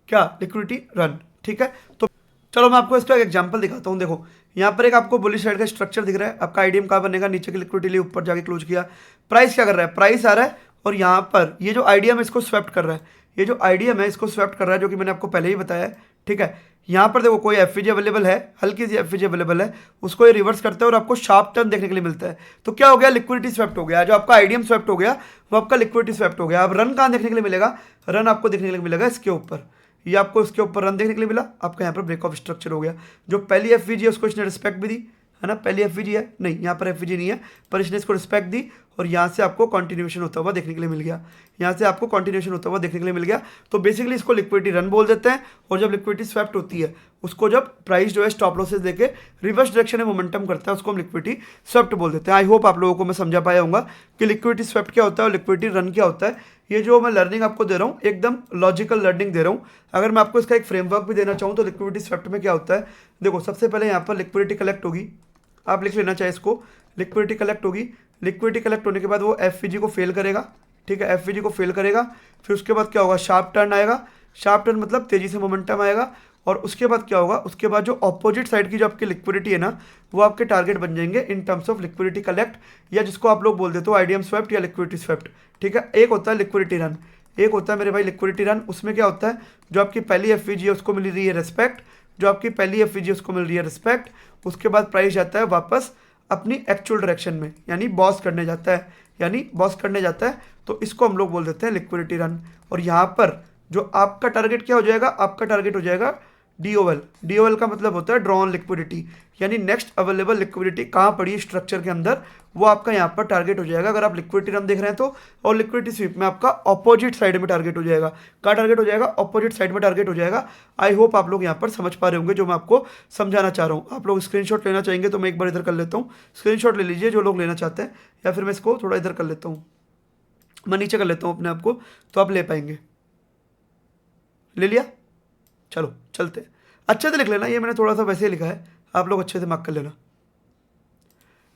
क्या, लिक्विडिटी रन, ठीक है। तो चलो मैं आपको इसका एक एग्जांपल दिखाता हूँ। देखो यहाँ पर एक आपको बुलिश साइड का स्ट्रक्चर दिख रहा है, आपका आईडीएम कहाँ बनेगा, नीचे की लिक्विडिटी लिए ऊपर जाके क्लोज किया, प्राइस क्या कर रहा है, प्राइस आ रहा है और यहाँ पर ये जो आईडीएम है इसको स्वेप्ट कर रहा है, ये जो आईडीएम है इसको स्वेप्ट कर रहा है, जो कि मैंने आपको पहले ही बताया है, ठीक है। यहाँ पर देखो कोई एफवीजी अवेलेबल है, हल्की सी एफवीजी अवेलेबल है, उसको ये रिवर्स करता है और आपको शार्प टर्न देखने के लिए मिलता है, तो क्या हो गया, लिक्विडिटी स्वेप्ट हो गया। जो आपका आईडीएम स्वेप्ट हो गया वो आपका लिक्विडिटी स्वेप्ट हो गया। अब रन कहाँ देखने के लिए मिलेगा, रन आपको देखने के लिए मिलेगा इसके ऊपर, ये आपको इसके ऊपर रन देखने के लिए मिला, आपका यहाँ पर ब्रेक ऑफ स्ट्रक्चर हो गया। जो पहली एफवीजी है उसको इसने रिस्पेक्ट भी दी, है ना, पहली एफवीजी है, नहीं यहाँ पर एफवीजी नहीं है, पर इसने इसको रिस्पेक्ट दी और यहाँ से आपको कंटिन्यूएशन होता हुआ देखने के लिए मिल गया, यहाँ से आपको कंटिन्यूएशन होता हुआ देखने के लिए मिल गया। तो बेसिकली इसको लिक्विडिटी रन बोल देते हैं। और जब लिक्विडिटी स्वेप्ट होती है उसको जब प्राइस जो है स्टॉप लॉसेस देके रिवर्स डायरेक्शन में मोमेंटम करता है उसको हम लिक्विडिटी स्वेप्ट बोल देते हैं। आई होप आप लोगों को मैं समझा पाया होगा कि लिक्विडिटी स्वेप्ट क्या होता है और लिक्विडिटी रन क्या होता है। ये जो मैं लर्निंग आपको दे रहा हूँ एकदम लॉजिकल लर्निंग दे रहा हूँ। अगर मैं आपको इसका एक फ्रेमवर्क भी देना चाहूँ तो लिक्विडिटी स्वेप्ट में क्या होता है, देखो सबसे पहले यहाँ पर लिक्विडिटी कलेक्ट होगी, आप लिख लेना चाहिए इसको, लिक्विडिटी कलेक्ट होगी, लिक्विडिटी कलेक्ट होने के बाद वो एफवीजी को फेल करेगा, ठीक है, एफवीजी को फेल करेगा। फिर उसके बाद क्या होगा, शार्प टर्न आएगा, शार्प टर्न मतलब तेजी से मोमेंटम आएगा। और उसके बाद क्या होगा, उसके बाद जो ऑपोजिट साइड की जो आपकी लिक्विडिटी है ना वो आपके टारगेट बन जाएंगे in terms of liquidity collect, या जिसको आप लोग बोल देते हो आईडीएम स्वेप्ट या लिक्विडिटी स्वेप्ट, ठीक है। एक होता है लिक्विडिटी रन, एक होता है मेरे भाई लिक्विडिटी रन। उसमें क्या होता है, जो आपकी पहली एफवीजी है उसको मिल रही है रिस्पेक्ट, जो आपकी पहली एफवीजी उसको मिल रही है रिस्पेक्ट, उसके बाद प्राइस जाता है वापस अपनी एक्चुअल डायरेक्शन में, यानी बॉस करने जाता है, यानी बॉस करने जाता है, तो इसको हम लोग बोल देते हैं लिक्विडिटी रन। और यहाँ पर जो आपका टारगेट क्या हो जाएगा, आपका टारगेट हो जाएगा DOL, DOL का मतलब होता है ड्रॉन लिक्विडिटी, यानी नेक्स्ट अवेलेबल लिक्विडिटी कहाँ पड़ी है स्ट्रक्चर के अंदर, वो आपका यहाँ पर टारगेट हो जाएगा अगर आप लिक्विडिटी रन देख रहे हैं तो। और लिक्विडिटी स्वीप में आपका ऑपोजिट साइड में टारगेट हो जाएगा। कहाँ टारगेट हो जाएगा? ऑपोजिट साइड में टारगेट हो जाएगा। आई होप आप लोग यहाँ पर समझ पा रहे होंगे जो मैं आपको समझाना चाह रहा हूँ। आप लोग स्क्रीनशॉट लेना चाहेंगे तो मैं एक बार इधर कर लेता हूँ, स्क्रीनशॉट ले लीजिए जो लोग लेना चाहते हैं, या फिर मैं इसको थोड़ा इधर कर लेता हूँ, मैं नीचे कर लेता हूँ अपने आप को, तो आप ले पाएंगे। ले लिया? चलो चलते हैं। अच्छे से लिख लेना, ये मैंने थोड़ा सा वैसे ही लिखा है, आप लोग अच्छे से मार्क कर लेना,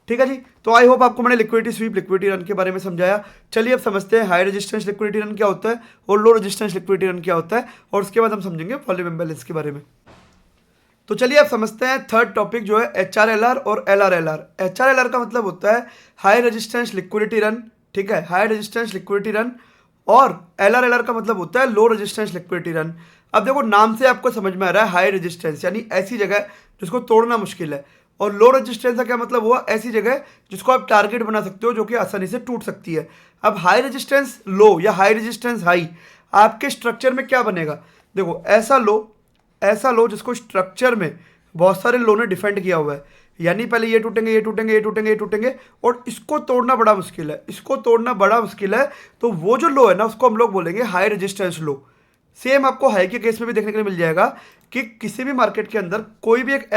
ठीक है जी। तो आई होप आपको मैंने लिक्विडिटी स्वीप, लिक्विडिटी रन के बारे में समझाया। चलिए अब समझते हैं हाई रेजिस्टेंस लिक्विडिटी रन क्या होता है और लो रेजिस्टेंस लिक्विडिटी रन क्या होता है, और उसके बाद हम समझेंगे वॉल्यूम इम्बैलेंस के बारे में। तो चलिए अब समझते हैं थर्ड टॉपिक जो है HRLR और LRLR। HRLR का मतलब होता है हाई रेजिस्टेंस लिक्विडिटी रन, ठीक है, हाई रेजिस्टेंस लिक्विडिटी रन। और LRLR का मतलब होता है लो रेजिस्टेंस लिक्विडिटी रन। अब देखो नाम से आपको समझ में आ रहा है हाई रेजिस्टेंस यानी ऐसी जगह जिसको तोड़ना मुश्किल है, और लो रेजिस्टेंस का क्या मतलब हुआ? ऐसी जगह जिसको आप टारगेट बना सकते हो जो कि आसानी से टूट सकती है। अब हाई रेजिस्टेंस लो या हाई रेजिस्टेंस हाई आपके स्ट्रक्चर में क्या बनेगा? देखो ऐसा लो जिसको स्ट्रक्चर में बहुत सारे लो ने डिफेंड किया हुआ है, यानी पहले ये टूटेंगे, ये टूटेंगे, ये टूटेंगे, ये टूटेंगे, और इसको तोड़ना बड़ा मुश्किल है, इसको तोड़ना बड़ा मुश्किल है। तो वो जो लो है ना उसको हम लोग बोलेंगे हाई रेजिस्टेंस लो। सेम आपको हाई के केस में भी देखने के लिए मिल जाएगा कि किसी भी मार्केट के अंदर कोई भी एक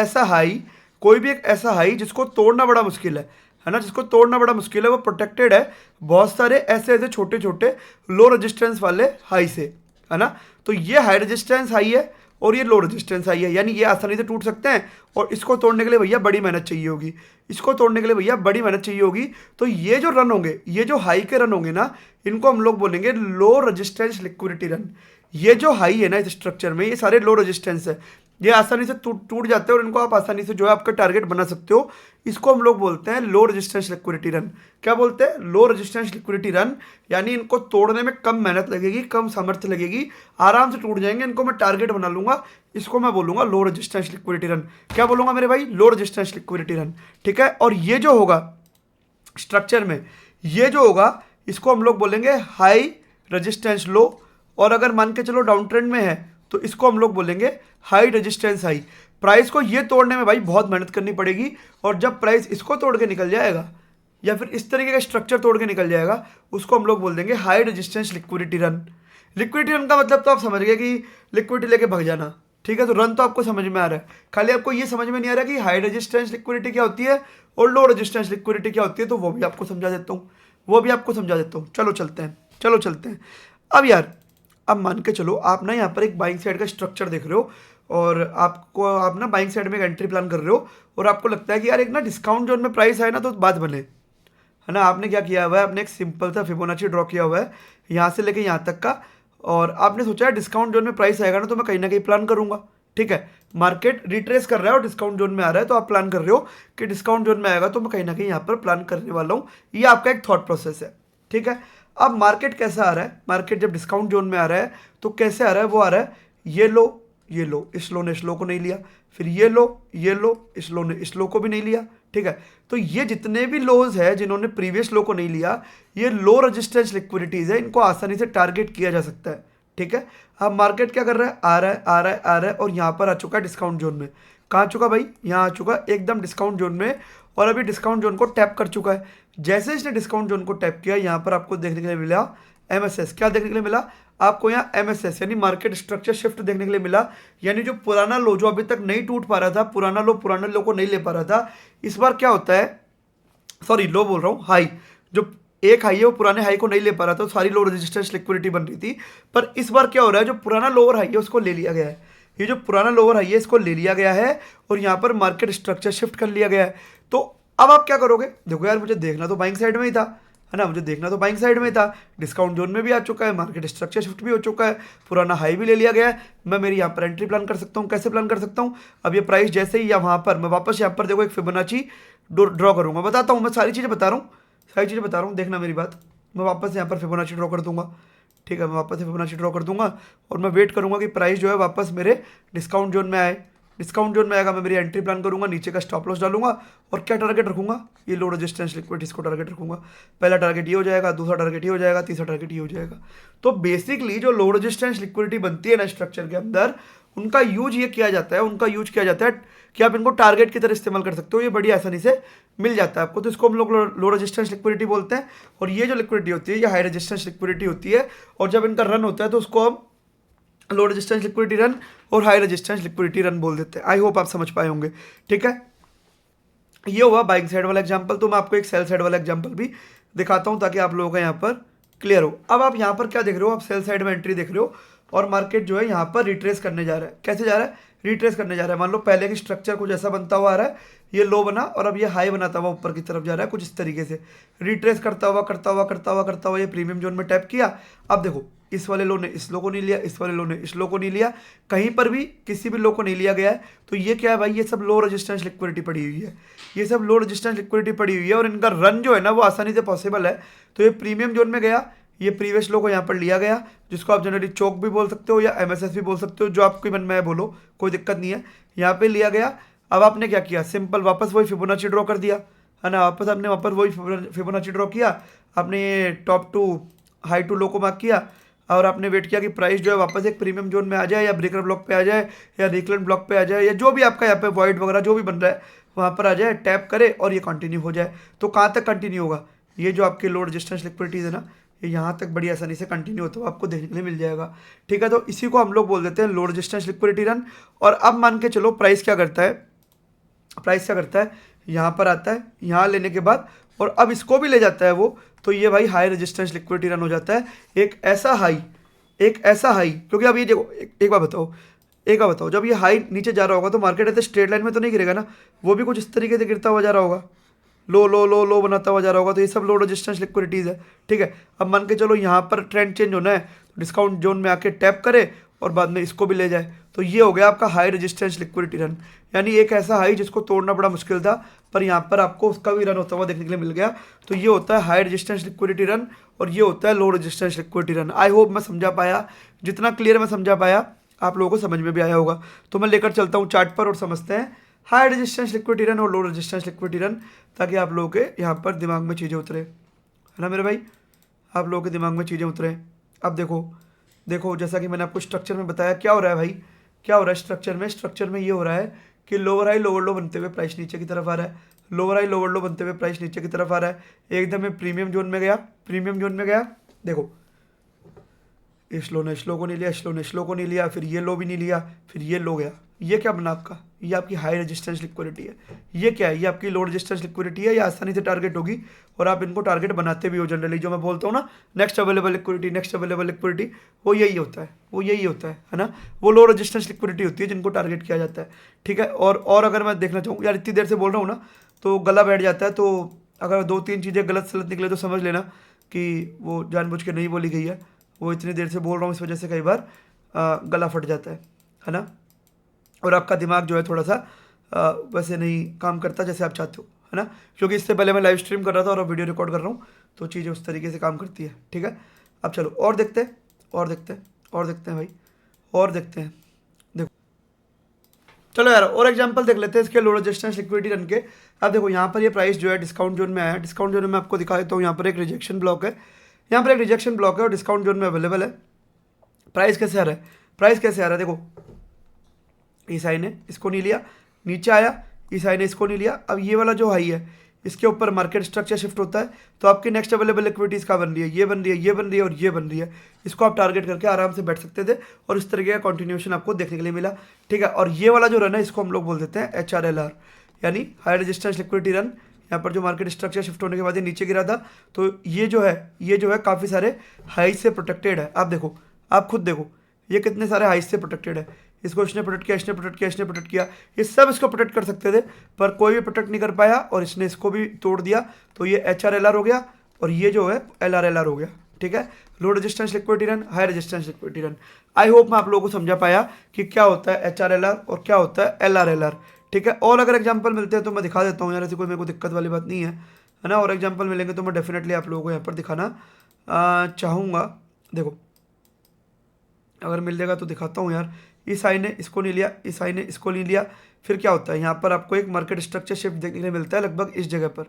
ऐसा हाई जिसको तोड़ना बड़ा मुश्किल है ना, जिसको तोड़ना बड़ा मुश्किल है, वो प्रोटेक्टेड है बहुत सारे ऐसे छोटे छोटे लो रेजिस्टेंस वाले हाई से, है ना। तो ये हाई रेजिस्टेंस हाई है और ये लो रेजिस्टेंस हाई है, यानी ये आसानी से टूट सकते हैं, और इसको तोड़ने के लिए भैया बड़ी मेहनत चाहिए होगी, इसको तोड़ने के लिए भैया बड़ी मेहनत चाहिए होगी। तो ये जो रन होंगे, ये जो हाई के रन होंगे ना, इनको हम लोग बोलेंगे लो रेजिस्टेंस लिक्विडिटी रन। ये जो हाई है ना इस स्ट्रक्चर में, ये सारे लो रेजिस्टेंस है, ये आसानी से टूट जाते हैं और इनको आप आसानी से जो है आपका टारगेट बना सकते हो। इसको हम लोग बोलते हैं लो रेजिस्टेंस लिक्विडिटी रन। क्या बोलते हैं? लो रेजिस्टेंस लिक्विडिटी रन, यानी इनको तोड़ने में कम मेहनत लगेगी, कम सामर्थ्य लगेगी, आराम से टूट जाएंगे, इनको मैं टारगेट बना लूंगा, इसको मैं बोलूंगा लो रेजिस्टेंस लिक्विडिटी रन। क्या बोलूंगा मेरे भाई? लो रेजिस्टेंस लिक्विडिटी रन, ठीक है। और ये जो होगा स्ट्रक्चर में, ये जो होगा इसको हम लोग बोलेंगे हाई रेजिस्टेंस लो, और अगर मान के चलो डाउन ट्रेंड में है तो इसको हम लोग बोलेंगे हाई रेजिस्टेंस हाई। प्राइस को ये तोड़ने में भाई बहुत मेहनत करनी पड़ेगी, और जब प्राइस इसको तोड़ के निकल जाएगा या फिर इस तरीके का स्ट्रक्चर तोड़ के निकल जाएगा, उसको हम लोग बोल देंगे high resistance liquidity run. Liquidity run का मतलब तो आप समझ गए कि लिक्विडिटी लेके भाग जाना, ठीक है। तो रन तो आपको समझ में आ रहा है, खाली आपको ये समझ में नहीं आ रहा कि हाई रेजिस्टेंस लिक्विडिटी क्या होती है और लो रेजिस्टेंस लिक्विडिटी क्या होती है, तो वो भी आपको समझा देता हूँ, चलो चलते हैं। अब यार, अब मान के चलो आप ना यहाँ पर एक बाइंग साइड का स्ट्रक्चर देख रहे हो, और आप ना बाइंग साइड में एक एंट्री प्लान कर रहे हो, और आपको लगता है कि यार एक ना डिस्काउंट जोन में प्राइस आए ना तो बात बने, है ना। आपने क्या किया हुआ है? आपने एक सिंपल सा फिबोनाची ड्रॉ किया हुआ है यहाँ से लेके यहाँ तक का, और आपने सोचा है डिस्काउंट जोन में प्राइस आएगा ना तो मैं कहीं प्लान करूंगा, ठीक है। मार्केट रिट्रेस कर रहा है और डिस्काउंट जोन में आ रहा है, तो आप प्लान कर रहे हो कि डिस्काउंट जोन में आएगा तो मैं कहीं यहाँ पर प्लान करने वाला हूँ। ये आपका एक थॉट प्रोसेस है, ठीक है। अब मार्केट कैसा आ रहा है? मार्केट जब डिस्काउंट जोन में आ रहा है तो कैसे आ रहा है? वो आ रहा है ये लो, इस लो ने इस लो को नहीं लिया, फिर ये लो, इस लो ने इस लो को भी नहीं लिया, ठीक है। तो ये जितने भी लोज है जिन्होंने प्रीवियस लो को नहीं लिया, ये लो रेजिस्टेंस लिक्विडिटीज है, इनको आसानी से टारगेट किया जा सकता है, ठीक है। अब मार्केट क्या कर रहा है? आ रहा है और यहाँ पर आ चुका है डिस्काउंट जोन में। कहाँ आ चुका भाई? यहाँ आ चुका एकदम डिस्काउंट जोन में, और अभी डिस्काउंट जोन को टैप कर चुका है। जैसे इसने डिस्काउंट जोन को टैप किया, यहाँ पर आपको देखने के लिए मिला MSS। क्या देखने के लिए मिला आपको? यहाँ MSS यानी मार्केट स्ट्रक्चर शिफ्ट देखने के लिए मिला, यानी जो पुराना लो जो अभी तक नहीं टूट पा रहा था, पुराना लो को नहीं ले पा रहा था, इस बार क्या होता है, सॉरी लो बोल रहा हूँ, हाई, जो एक हाई है वो पुराने हाई को नहीं ले पा रहा था, तो सारी लो रेजिस्टेंस लिक्विडिटी बन रही थी। पर इस बार क्या हो रहा है, जो पुराना लोअर हाई है उसको ले लिया गया है, ये जो पुराना लोअर हाई है इसको ले लिया गया है, और यहाँ पर मार्केट स्ट्रक्चर शिफ्ट कर लिया गया है। तो अब आप क्या करोगे? देखो यार, मुझे देखना तो बाइंग साइड में ही था, है ना, डिस्काउंट जोन में भी आ चुका है, मार्केट स्ट्रक्चर शिफ्ट भी हो चुका है, पुराना हाई भी ले लिया गया है, मैं मेरी यहाँ पर एंट्री प्लान कर सकता हूँ। कैसे प्लान कर सकता हूँ? अब ये प्राइस जैसे ही वहाँ पर मैं वापस यहाँ पर देखो एक फिबोनाची ड्रॉ करूँगा, बताता हूँ, मैं सारी चीज़ें बता रहा हूँ, देखना मेरी बात। मैं वापस यहाँ पर फिबोनाची ड्रॉ कर दूंगा, ठीक है, मैं वापस से फिबोनाची ड्रॉ कर दूंगा, और मैं वेट करूँगा कि प्राइस जो है वापस मेरे डिस्काउंट जोन में आए। डिस्काउंट जोन में आएगा, मैं मेरी एंट्री प्लान करूंगा, नीचे का स्टॉप लॉस डालूंगा, और क्या टारगेट रखूंगा? ये लो रेजिस्टेंस लिक्विडिटीज को टारगेट रखूंगा। पहला टारगेट ये हो जाएगा, दूसरा टारगेट ये हो जाएगा, तीसरा टारगेट ये हो जाएगा। तो बेसिकली जो लो रेजिस्टेंस लिक्विडिटी बनती है ना स्ट्रक्चर के अंदर, उनका यूज ये किया जाता है, उनका यूज किया जाता है कि आप इनको टारगेट की तरह इस्तेमाल कर सकते हो, ये बड़ी आसानी से मिल जाता है आपको। तो इसको हम लोग लो रेजिस्टेंस लिक्विडिटी बोलते हैं। और ये जो लिक्विडिटी होती है ये हाई रेजिस्टेंस लिक्विडिटी होती है, और जब इनका रन होता है तो उसको हम लो रेजिस्टेंस लिक्विडिटी रन और हाई रेजिस्टेंस लिक्विडिटी रन बोल देते हैं। आई होप आप समझ पाए होंगे, ठीक है। ये हुआ बाइंग साइड वाला एग्जांपल। तो मैं आपको एक सेल साइड वाला एग्जांपल भी दिखाता हूं ताकि आप लोगों का यहाँ पर क्लियर हो। अब आप यहाँ पर क्या देख रहे हो, आप सेल साइड में एंट्री देख रहे हो और मार्केट जो है यहाँ पर रिट्रेस करने जा रहा है। कैसे जा रहा है, रिट्रेस करने जा रहा है। मान लो पहले की स्ट्रक्चर कुछ ऐसा बनता हुआ आ रहा है, ये लो बना और अब ये हाई बनाता हुआ ऊपर की तरफ जा रहा है, कुछ इस तरीके से रिट्रेस करता हुआ करता हुआ करता हुआ करता हुआ ये प्रीमियम जोन में टैप किया। अब देखो इस वाले लो ने इस लो को नहीं लिया, इस वाले लो ने इस लो को नहीं लिया, कहीं पर भी किसी भी लो को नहीं लिया गया है। तो ये क्या है भाई, ये सब लो रेजिस्टेंस लिक्विडिटी पड़ी हुई है, ये सब लो रेजिस्टेंस लिक्विडिटी पड़ी हुई है और इनका रन जो है ना वो आसानी से पॉसिबल है। तो ये प्रीमियम जोन में गया, ये प्रीवियस लो को यहाँ पर लिया गया, जिसको आप जनरली चोक भी बोल सकते हो या एमएसएस भी बोल सकते हो, जो आपके मन में है बोलो, कोई दिक्कत नहीं है। यहाँ पे लिया गया। अब आपने क्या किया, सिंपल वापस वही फिबोनाची ड्रॉ कर दिया, है ना। वापस वही फिबोनाची ड्रॉ किया, आपने top to high to low को मार्क किया और आपने वेट किया कि प्राइस जो है वापस एक प्रीमियम जोन में आ जाए या ब्रेकर ब्लॉक पे आ जाए या रिकलेंट ब्लॉक पे आ जाए या जो भी आपका यहाँ पे वॉइड वगैरह जो भी बन रहा है वहाँ पर आ जाए, टैप करे और ये कंटिन्यू हो जाए। तो कहाँ तक कंटिन्यू होगा, ये जो आपके लो रेजिस्टेंस लिक्विडिटीज है ना, ये यहाँ तक बड़ी आसानी से कंटिन्यू होता है, आपको देखने के लिए मिल जाएगा, ठीक है। तो इसी को हम लोग बोल देते हैं लो रेजिस्टेंस लिक्विडिटी रन। और अब मान के चलो प्राइस क्या करता है, प्राइस क्या करता है, यहाँ पर आता है, यहाँ लेने के बाद और अब इसको भी ले जाता है वो, तो ये भाई हाई रेजिस्टेंस लिक्विडिटी रन हो जाता है। एक ऐसा हाई, क्योंकि अब ये देखो एक बार बताओ, जब ये हाई नीचे जा रहा होगा तो मार्केट ऐसे स्ट्रेट लाइन में तो नहीं गिरेगा ना, वो भी कुछ इस तरीके से गिरता हुआ जा रहा होगा, लो लो लो लो बनाता हुआ जा रहा होगा। तो ये सब लो रेजिस्टेंस लिक्विडिटीज है, ठीक है। अब मान के चलो यहाँ पर ट्रेंड चेंज होना है, तो डिस्काउंट जोन में आके टैप करे और बाद में इसको भी ले जाए, तो ये हो गया आपका हाई रेजिस्टेंस लिक्विडिटी रन। यानी एक ऐसा हाई जिसको तोड़ना बड़ा मुश्किल था, पर यहाँ पर आपको उसका भी रन होता हुआ देखने के लिए मिल गया। तो ये होता है हाई रेजिस्टेंस लिक्विडिटी रन और ये होता है low resistance liquidity run. I hope मैं समझा पाया, जितना क्लियर मैं समझा पाया आप लोगों को समझ में भी आया होगा। तो मैं लेकर चलता हूँ चार्ट पर और समझते हैं हाई रेजिस्टेंस लिक्विडिटी रन और लो रेजिस्टेंस लिक्विडिटी रन, ताकि आप लोगों के यहाँ पर दिमाग में चीज़ें उतरे, है ना मेरे भाई, आप लोगों के दिमाग में चीज़ें उतरे। अब देखो जैसा कि मैंने आपको स्ट्रक्चर में बताया, क्या हो रहा है भाई, क्या हो रहा है स्ट्रक्चर में ये हो रहा है कि लोअर हाई लोअर लो बनते हुए प्राइस नीचे की तरफ आ रहा है, लोअर हाई लोअर लो बनते हुए प्राइस नीचे की तरफ आ रहा है। एकदम में प्रीमियम जोन में गया, देखो इस लो ने इस लो को नहीं लिया, इस लो ने इस लो को नहीं लिया, फिर ये लो भी नहीं लिया, फिर ये लो गया। ये क्या बना आपका, ये आपकी हाई रेजिस्टेंस लिक्विडिटी है। ये क्या है, ये आपकी लो रेजिस्टेंस लिक्विडिटी है, ये आसानी से टारगेट होगी और आप इनको टारगेट बनाते भी हो जनरली। जो मैं बोलता हूँ ना नेक्स्ट अवेलेबल लिक्विडिटी, वो यही होता है ना। वो लो रेजिस्टेंस लिक्विडिटी होती है जिनको टारगेट किया जाता है, ठीक है। और अगर मैं देखना चाहूँ यार, इतनी देर से बोल रहा हूँ ना तो गला बैठ जाता है, तो अगर 2-3 चीज़ें गलत सलत निकले तो समझ लेना कि वो जानबूझ के नहीं बोली गई है, वो इतनी देर से बोल रहा हूँ इस वजह से कई बार गला फट जाता है ना। और आपका दिमाग जो है थोड़ा सा वैसे नहीं काम करता जैसे आप चाहते हो, है ना। क्योंकि इससे पहले मैं लाइव स्ट्रीम कर रहा था और अब वीडियो रिकॉर्ड कर रहा हूँ, तो चीज़ें उस तरीके से काम करती है, ठीक है। अब चलो और देखते हैं भाई, और देखते हैं। देखो चलो यार और एग्जांपल देख लेते हैं इसके लो रेजिस्टेंस लिक्विडिटी रन के। अब देखो यहाँ पर ये प्राइस जो है डिस्काउंट जोन में आया है, डिस्काउंट जोन में आपको दिखा देता हूँ। यहाँ पर एक रिजेक्शन ब्लॉक है, और डिस्काउंट जोन में अवेलेबल है। प्राइस कैसे आ रहा है, देखो इस हाई ने इसको नहीं लिया, नीचे आया, इस हाई ने इसको नहीं लिया। अब ये वाला जो हाई है इसके ऊपर मार्केट स्ट्रक्चर शिफ्ट होता है, तो आपकी नेक्स्ट अवेलेबल लिक्विडिटीज़ का बन रही है, ये बन रही है और ये बन रही है। इसको आप टारगेट करके आराम से बैठ सकते थे और इस तरीके का कंटिन्यूएशन आपको देखने के लिए मिला, ठीक है। और ये वाला जो रन है इसको हम लोग बोल देते हैं HRLR, यानी हाई रेजिस्टेंस लिक्विडिटी रन। यहाँ पर जो मार्केट स्ट्रक्चर शिफ्ट होने के बाद ये नीचे गिरा था, तो ये जो है काफ़ी सारे हाई से प्रोटेक्टेड है। आप खुद देखो ये कितने सारे हाई से प्रोटेक्टेड है। इसको इसने प्रोटेक्ट किया, ये सब इसको प्रोटेक्ट कर सकते थे पर कोई भी प्रोटेक्ट नहीं कर पाया और इसने इसको भी तोड़ दिया। तो ये HRLR हो गया और ये जो है LRLR हो गया, ठीक है। Low resistance liquidity run, high resistance liquidity run. I hope मैं आप लोगों को समझा पाया कि क्या होता है HRLR और क्या होता है LRLR, ठीक है। और अगर एग्जाम्पल मिलते हैं तो मैं दिखा देता हूँ यार, ऐसी कोई मेरे को दिक्कत वाली बात नहीं है ना। और एग्जाम्पल मिलेंगे तो मैं डेफिनेटली आप लोगों को यहाँ पर दिखाना चाहूँगा। देखो अगर मिल जाएगा तो दिखाता हूँ यार। इस हाई ने इसको नहीं लिया, इस हाई ने इसको नहीं लिया, फिर क्या होता है यहाँ पर आपको एक मार्केट स्ट्रक्चर शिफ्ट देखने के लिए मिलता है लगभग इस जगह पर,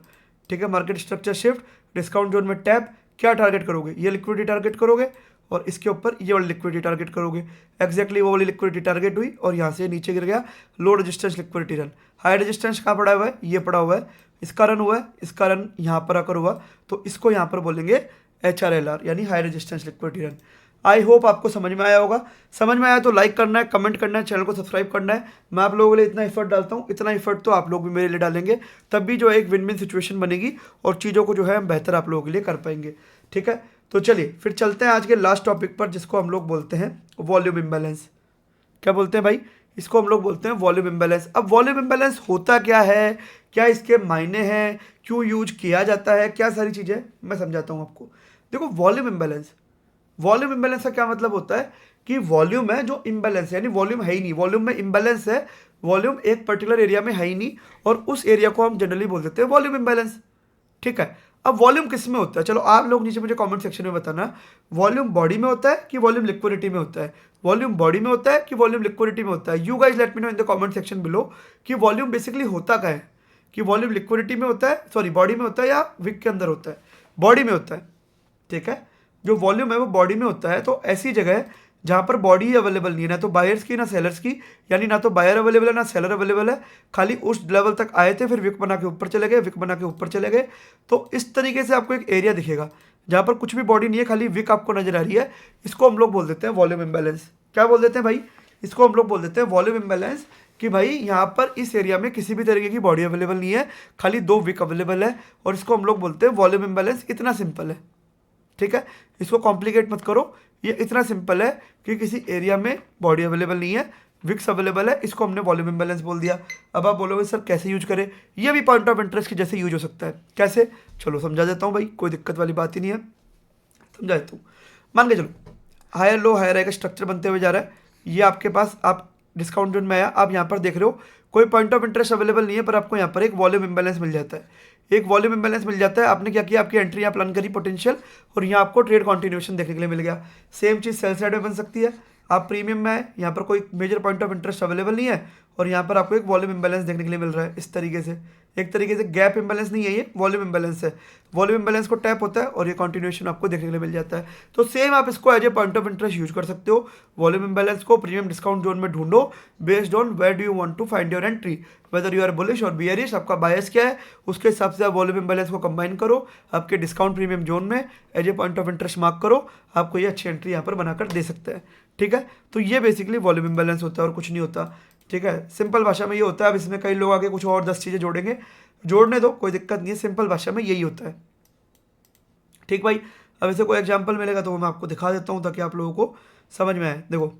ठीक है। Market structure shift, discount zone में टैप, क्या टारगेट करोगे, ये लिक्विडिटी टारगेट करोगे और इसके ऊपर ये वाली लिक्विडिटी टारगेट करोगे। एक्जैक्टली वो वाली लिक्विडिटी टारगेट हुई और यहाँ से नीचे गिर गया low resistance liquidity run. High resistance कहाँ पड़ा हुआ है, ये पड़ा हुआ है, इसका रन हुआ है, इसका रन यहाँ पर आकर हुआ, तो इसको यहाँ पर बोलेंगे HRLR यानी high resistance liquidity run. I hope आपको समझ में आया होगा। समझ में आया तो लाइक करना है, कमेंट करना है, चैनल को सब्सक्राइब करना है। मैं आप लोगों के लिए इतना एफर्ट डालता हूँ, इतना एफर्ट तो आप लोग भी मेरे लिए डालेंगे, तब भी जो एक विन विन सिचुएशन बनेगी और चीज़ों को जो है हम बेहतर आप लोगों के लिए कर पाएंगे। ठीक है, तो चलिए फिर चलते हैं आज के लास्ट टॉपिक पर, जिसको हम लोग बोलते हैं वॉल्यूम इम्बैलेंस। क्या बोलते हैं भाई, इसको हम लोग बोलते हैं वॉल्यूम इम्बैलेंस। अब वॉल्यूम इम्बैलेंस होता क्या है, क्या इसके मायने हैं, क्यों यूज किया जाता है, क्या सारी चीज़ें मैं समझाता हूँ आपको। देखो वॉल्यूम इम्बैलेंस का क्या मतलब होता है कि वॉल्यूम है जो इम्बैलेंस है, यानी वॉल्यूम है ही नहीं, वॉल्यूम में इम्बैलेंस है, वॉल्यूम एक पर्टिकुलर एरिया में है ही नहीं और उस एरिया को हम जनरली बोल देते हैं वॉल्यूम इम्बैलेंस। ठीक है, अब वॉल्यूम किस में होता है, चलो आप लोग नीचे मुझे कमेंट सेक्शन में बताना, वॉल्यूम बॉडी में होता है कि वॉल्यूम लिक्विडिटी में होता है, वॉल्यूम बॉडी में होता है कि वॉल्यूम लिक्विडिटी में होता है। You guys let me know in the comment section below कि वॉल्यूम बेसिकली होता क्या है, कि वॉल्यूम लिक्विडिटी में होता है, सॉरी बॉडी में होता है या विक के अंदर होता है, बॉडी में होता है। ठीक है, जो वॉल्यूम है वो बॉडी में होता है, तो ऐसी जगह है जहाँ पर बॉडी ही अवेलेबल नहीं है, ना तो बायर्स की ना सेलर्स की, यानी ना तो बायर अवेलेबल है ना सेलर अवेलेबल है, खाली उस लेवल तक आए थे, फिर विक बना के ऊपर चले गए, विक बना के ऊपर चले गए। तो इस तरीके से आपको एक एरिया दिखेगा जहाँ पर कुछ भी बॉडी नहीं है, खाली विक आपको नजर आ रही है, इसको हम लोग बोल देते हैं वॉल्यूम इम्बैलेंस। क्या बोल देते हैं भाई, इसको हम लोग बोल देते हैं वॉल्यूम इम्बैलेंस, कि भाई यहाँ पर इस एरिया में किसी भी तरीके की बॉडी अवेलेबल नहीं है, खाली 2 विक अवेलेबल है, और इसको हम लोग बोलते हैं वॉल्यूम इम्बैलेंस। इतना सिंपल है। ठीक है, इसको कॉम्प्लिकेट मत करो, ये इतना सिंपल है कि किसी एरिया में बॉडी अवेलेबल नहीं है, विक्स अवेलेबल है, इसको हमने वॉल्यूम इम्बैलेंस बोल दिया। अब आप बोलोगे सर कैसे यूज करें, ये भी पॉइंट ऑफ इंटरेस्ट की जैसे यूज हो सकता है। कैसे, चलो समझा देता हूँ भाई, कोई दिक्कत वाली बात ही नहीं है, समझा देता हूँ। मान के चलो हायर लो हायर का स्ट्रक्चर बनते हुए जा रहा है, ये आपके पास आप डिस्काउंट जोन में आया, आप यहाँ पर देख रहे हो कोई पॉइंट ऑफ इंटरेस्ट अवेलेबल नहीं है, पर आपको यहाँ पर एक वॉल्यूम इम्बैलेंस मिल जाता है, एक वॉल्यूम इम्बैलेंस मिल जाता है। आपने क्या किया, आपकी एंट्री यहाँ प्लान करी पोटेंशियल, और यहाँ आपको ट्रेड कंटिन्यूएशन देखने के लिए मिल गया। सेम चीज़ सेल साइड में बन सकती है, आप प्रीमियम में है, यहाँ पर कोई major point of interest available नहीं है, और यहाँ पर आपको एक वॉल्यूम इम्बैलेंस देखने के लिए मिल रहा है। इस तरीके से एक तरीके से गैप इम्बैलेंस नहीं है, ये वॉल्यूम इम्बैलेंस है। वॉल्यूम इम्बैलेंस को टैप होता है और ये कंटिन्यूएशन आपको देखने के लिए मिल जाता है। तो सेम आप इसको as a point of interest use कर सकते हो। वॉल्यूम इम्बैलेंस को प्रीमियम डिस्काउंट जोन में ढूंढो based on where do you want to find your entry, whether you are bullish और बियरिश, आपका बायस क्या है, उसके हिसाब से आप वॉल्यूम इम्बैलेंस को कंबाइन करो, आपके डिस्काउंट प्रीमियम जोन में as a point of interest mark करो, आपको ये अच्छी एंट्री यहाँ पर बनाकर दे सकते हैं। ठीक है, तो ये बेसिकली वॉल्यूम इम्बैलेंस होता है और कुछ नहीं होता। ठीक है, सिंपल भाषा में ये होता है। अब इसमें कई लोग आगे कुछ और 10 चीज़ें जोड़ेंगे, जोड़ने दो, कोई दिक्कत नहीं है, सिंपल भाषा में यही होता है। ठीक भाई, अब इसे कोई एग्जांपल मिलेगा तो मैं आपको दिखा देता हूँ ताकि आप लोगों को समझ में आए। देखो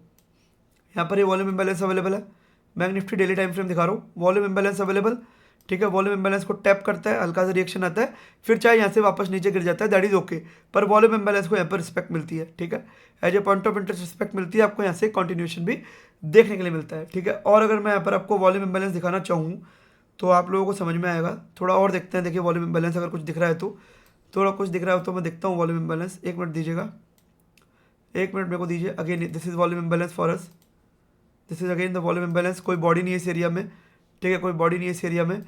यहाँ पर ये वॉल्यूम इम्बैलेंस अवेलेबल है, bank Nifty daily time frame दिखा रहा हूँ, वॉल्यूम इम्बैलेंस अवेलेबल। ठीक है, वॉल्यूम इम्बैलेंस को टैप करता है, हल्का सा रिएक्शन आता है, फिर चाहे यहाँ से वापस नीचे गिर जाता है, दैट इज ओके, पर वॉल्यूम इम्बैलेंस को यहाँ पर रिस्पेक्ट मिलती है। ठीक है, as a point of interest respect मिलती है, आपको यहाँ से कंटिन्यूएशन भी देखने के लिए मिलता है। ठीक है, और अगर मैं यहाँ पर आपको वॉल्यूम इम्बैलेंस दिखाना चाहूँ तो आप लोगों को समझ में आएगा। थोड़ा और देखते हैं, देखिए वॉल्यूम इम्बैलेंस अगर कुछ दिख रहा है तो, थोड़ा कुछ दिख रहा है तो मैं देखता हूँ वॉल्यूम इम्बैलेंस। 1 मिनट दीजिएगा, 1 मिनट मेरे को दीजिए। Again this is volume imbalance for us, this is again the volume imbalance. कोई बॉडी नहीं है इस एरिया में, ठीक है, कोई बॉडी नहीं है इस एरिया में।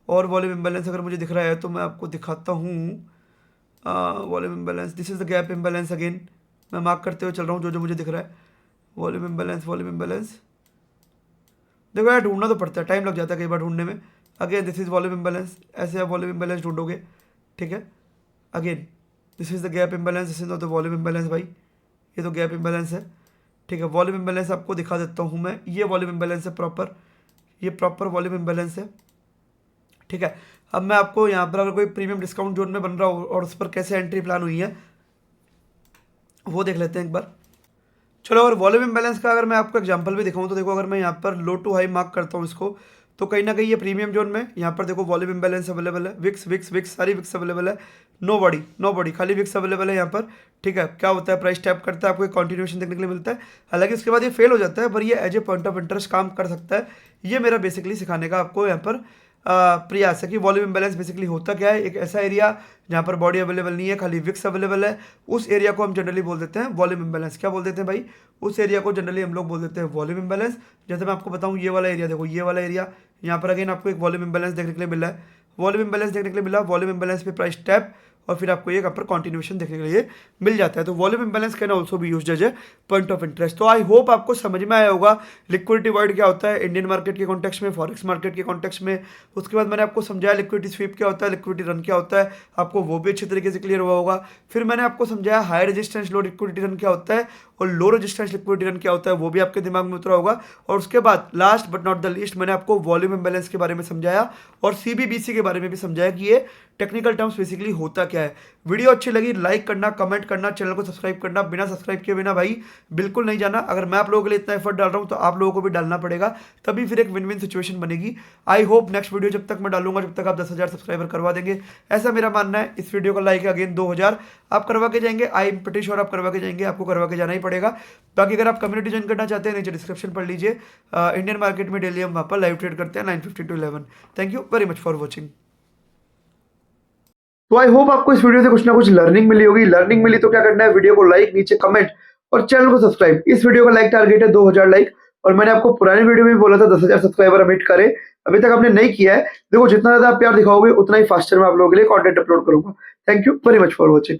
और वॉल्यूम इम्बैलेंस अगर मुझे दिख रहा है तो मैं आपको दिखाता हूँ volume imbalance. This is the gap imbalance, again मैं मार्क करते हुए चल रहा हूँ जो जो मुझे दिख रहा है। वॉल्यूम इम्बैलेंस, वॉल्यूम इम्बैलेंस, देखो यार ढूंढना तो पड़ता है, टाइम लग जाता है कई बार ढूंढने में। Again this is volume imbalance, ऐसे आप वॉल्यूम इम्बैलेंस ढूंढोगे। ठीक है, again this is the gap imbalance, this is not the volume imbalance भाई, ये तो गैप इम्बैलेंस है। ठीक है, वॉल्यूम इम्बैलेंस आपको दिखा देता हूँ मैं, ये वॉल्यूम इम्बैलेंस है प्रॉपर, ये प्रॉपर वॉल्यूम इम्बैलेंस है। ठीक है, अब मैं आपको यहाँ पर अगर कोई प्रीमियम डिस्काउंट जोन में बन रहा हो और उस पर कैसे एंट्री प्लान हुई है वो देख लेते हैं एक बार। चलो, अगर वॉल्यूम इम्बैलेंस का अगर मैं आपको एग्जांपल भी दिखाऊं तो देखो, अगर मैं यहाँ पर लो टू हाई मार्क करता हूँ इसको, तो कहीं ना कहीं ये प्रीमियम जोन में यहाँ पर देखो वॉल्यूम इम्बैलेंस अवेलेबल है, विक्स विक्स विक्स सारी विक्स अवेलेबल है, नो बॉडी खाली विक्स अवेलेबल है यहाँ पर। ठीक है, क्या होता है, प्राइस टैप करता है, आपको एक कंटिन्यूएशन देखने के लिए मिलता है, हालांकि उसके बाद ये फेल हो जाता है, पर ये as a point of interest काम कर सकता है। ये मेरा बेसिकली सिखाने का आपको यहाँ पर प्रयास है कि वॉल्यूम इम्बैलेंस बेसिकली होता क्या है। एक ऐसा एरिया जहाँ पर बॉडी अवेलेबल नहीं है, खाली विक्स अवेलेबल है, उस एरिया को हम जनरली बोल देते हैं वॉल्यूम इम्बैलेंस। क्या बोल देते हैं भाई, उस एरिया को जनरली हम लोग बोल देते हैं वॉल्यूम इम्बैलेंस। जैसे मैं आपको बताऊँ, ये वाला एरिया देखो, ये वाला एरिया यहाँ पर अगेन आपको एक वॉल्यूम इम्बैलेंस देखने के लिए मिला है, वॉल्यूम इम्बैलेंस देखने के लिए मिला, वॉल्यूम इम्बैलेंस पे प्राइस टैप और फिर आपको ये यहाँ पर कॉन्टिन्यूशन देखने के लिए मिल जाता है। तो volume imbalance can also be used as a point of interest. तो आई होप आपको समझ में आया होगा लिक्विडिटी वर्ड क्या होता है इंडियन मार्केट के कॉन्टेक्स्ट में, फॉरेक्स मार्केट के कॉन्टेक्स्ट में। उसके बाद मैंने आपको समझाया लिक्विडिटी स्वीप क्या होता है, लिक्विडिटी रन क्या होता है, आपको वो भी अच्छे तरीके से क्लियर हुआ होगा। फिर मैंने आपको समझाया हाई रेजिस्टेंस लो लिक्विडिटी रन क्या होता है और लो रेजिस्टेंस लिक्विडिटी रन क्या होता है, वो भी आपके दिमाग में उतरा होगा। और उसके बाद last but not the least मैंने आपको वॉल्यूम इम्बैलेंस के बारे में समझाया और सीबीबीसी के बारे में भी समझाया कि ये टेक्निकल टर्म्स बेसिकली होता क्या है। वीडियो अच्छी लगी लाइक करना, कमेंट करना, चैनल को सब्सक्राइब करना, बिना सब्सक्राइब किए बिना भाई बिल्कुल नहीं जाना। अगर मैं आप लोगों के लिए इतना एफर्ट डाल रहा हूँ तो आप लोगों को भी डालना पड़ेगा, तभी फिर एक विन विन सिचुएशन बनेगी। आई होप नेक्स्ट वीडियो जब तक मैं डालूंगा जब तक आप 10,000 सब्सक्राइबर करवा देंगे, ऐसा मेरा मानना है। इस वीडियो का लाइक अगेन 2,000 आप करवा के जाएंगे, आई एम प्रीटी श्योर आप करवा के जाएंगे, आपको करवा के जाना ही पड़ेगा। बाकी अगर आप कम्युनिटी ज्वाइन करना चाहते हैं नीचे डिस्क्रिप्शन पढ़ लीजिए। इंडियन मार्केट में डेली हम वहाँ पर लाइव ट्रेड करते हैं 9:50 to 11। Thank you very much for watching. तो आई होप आपको इस वीडियो से कुछ ना कुछ लर्निंग मिली होगी। लर्निंग मिली तो क्या करना है, वीडियो को लाइक, नीचे कमेंट और चैनल को सब्सक्राइब। इस वीडियो का लाइक टारगेट है 2,000 लाइक और मैंने आपको पुराने वीडियो में भी बोला था 10,000 सब्सक्राइबर हम हिट करें, अभी तक आपने नहीं किया है। देखो जितना ज्यादा आप प्यार दिखाओगे उतना ही फास्टर मैं आप लोगों के लिए कंटेंट अपलोड करूंगा। Thank you very much for watching.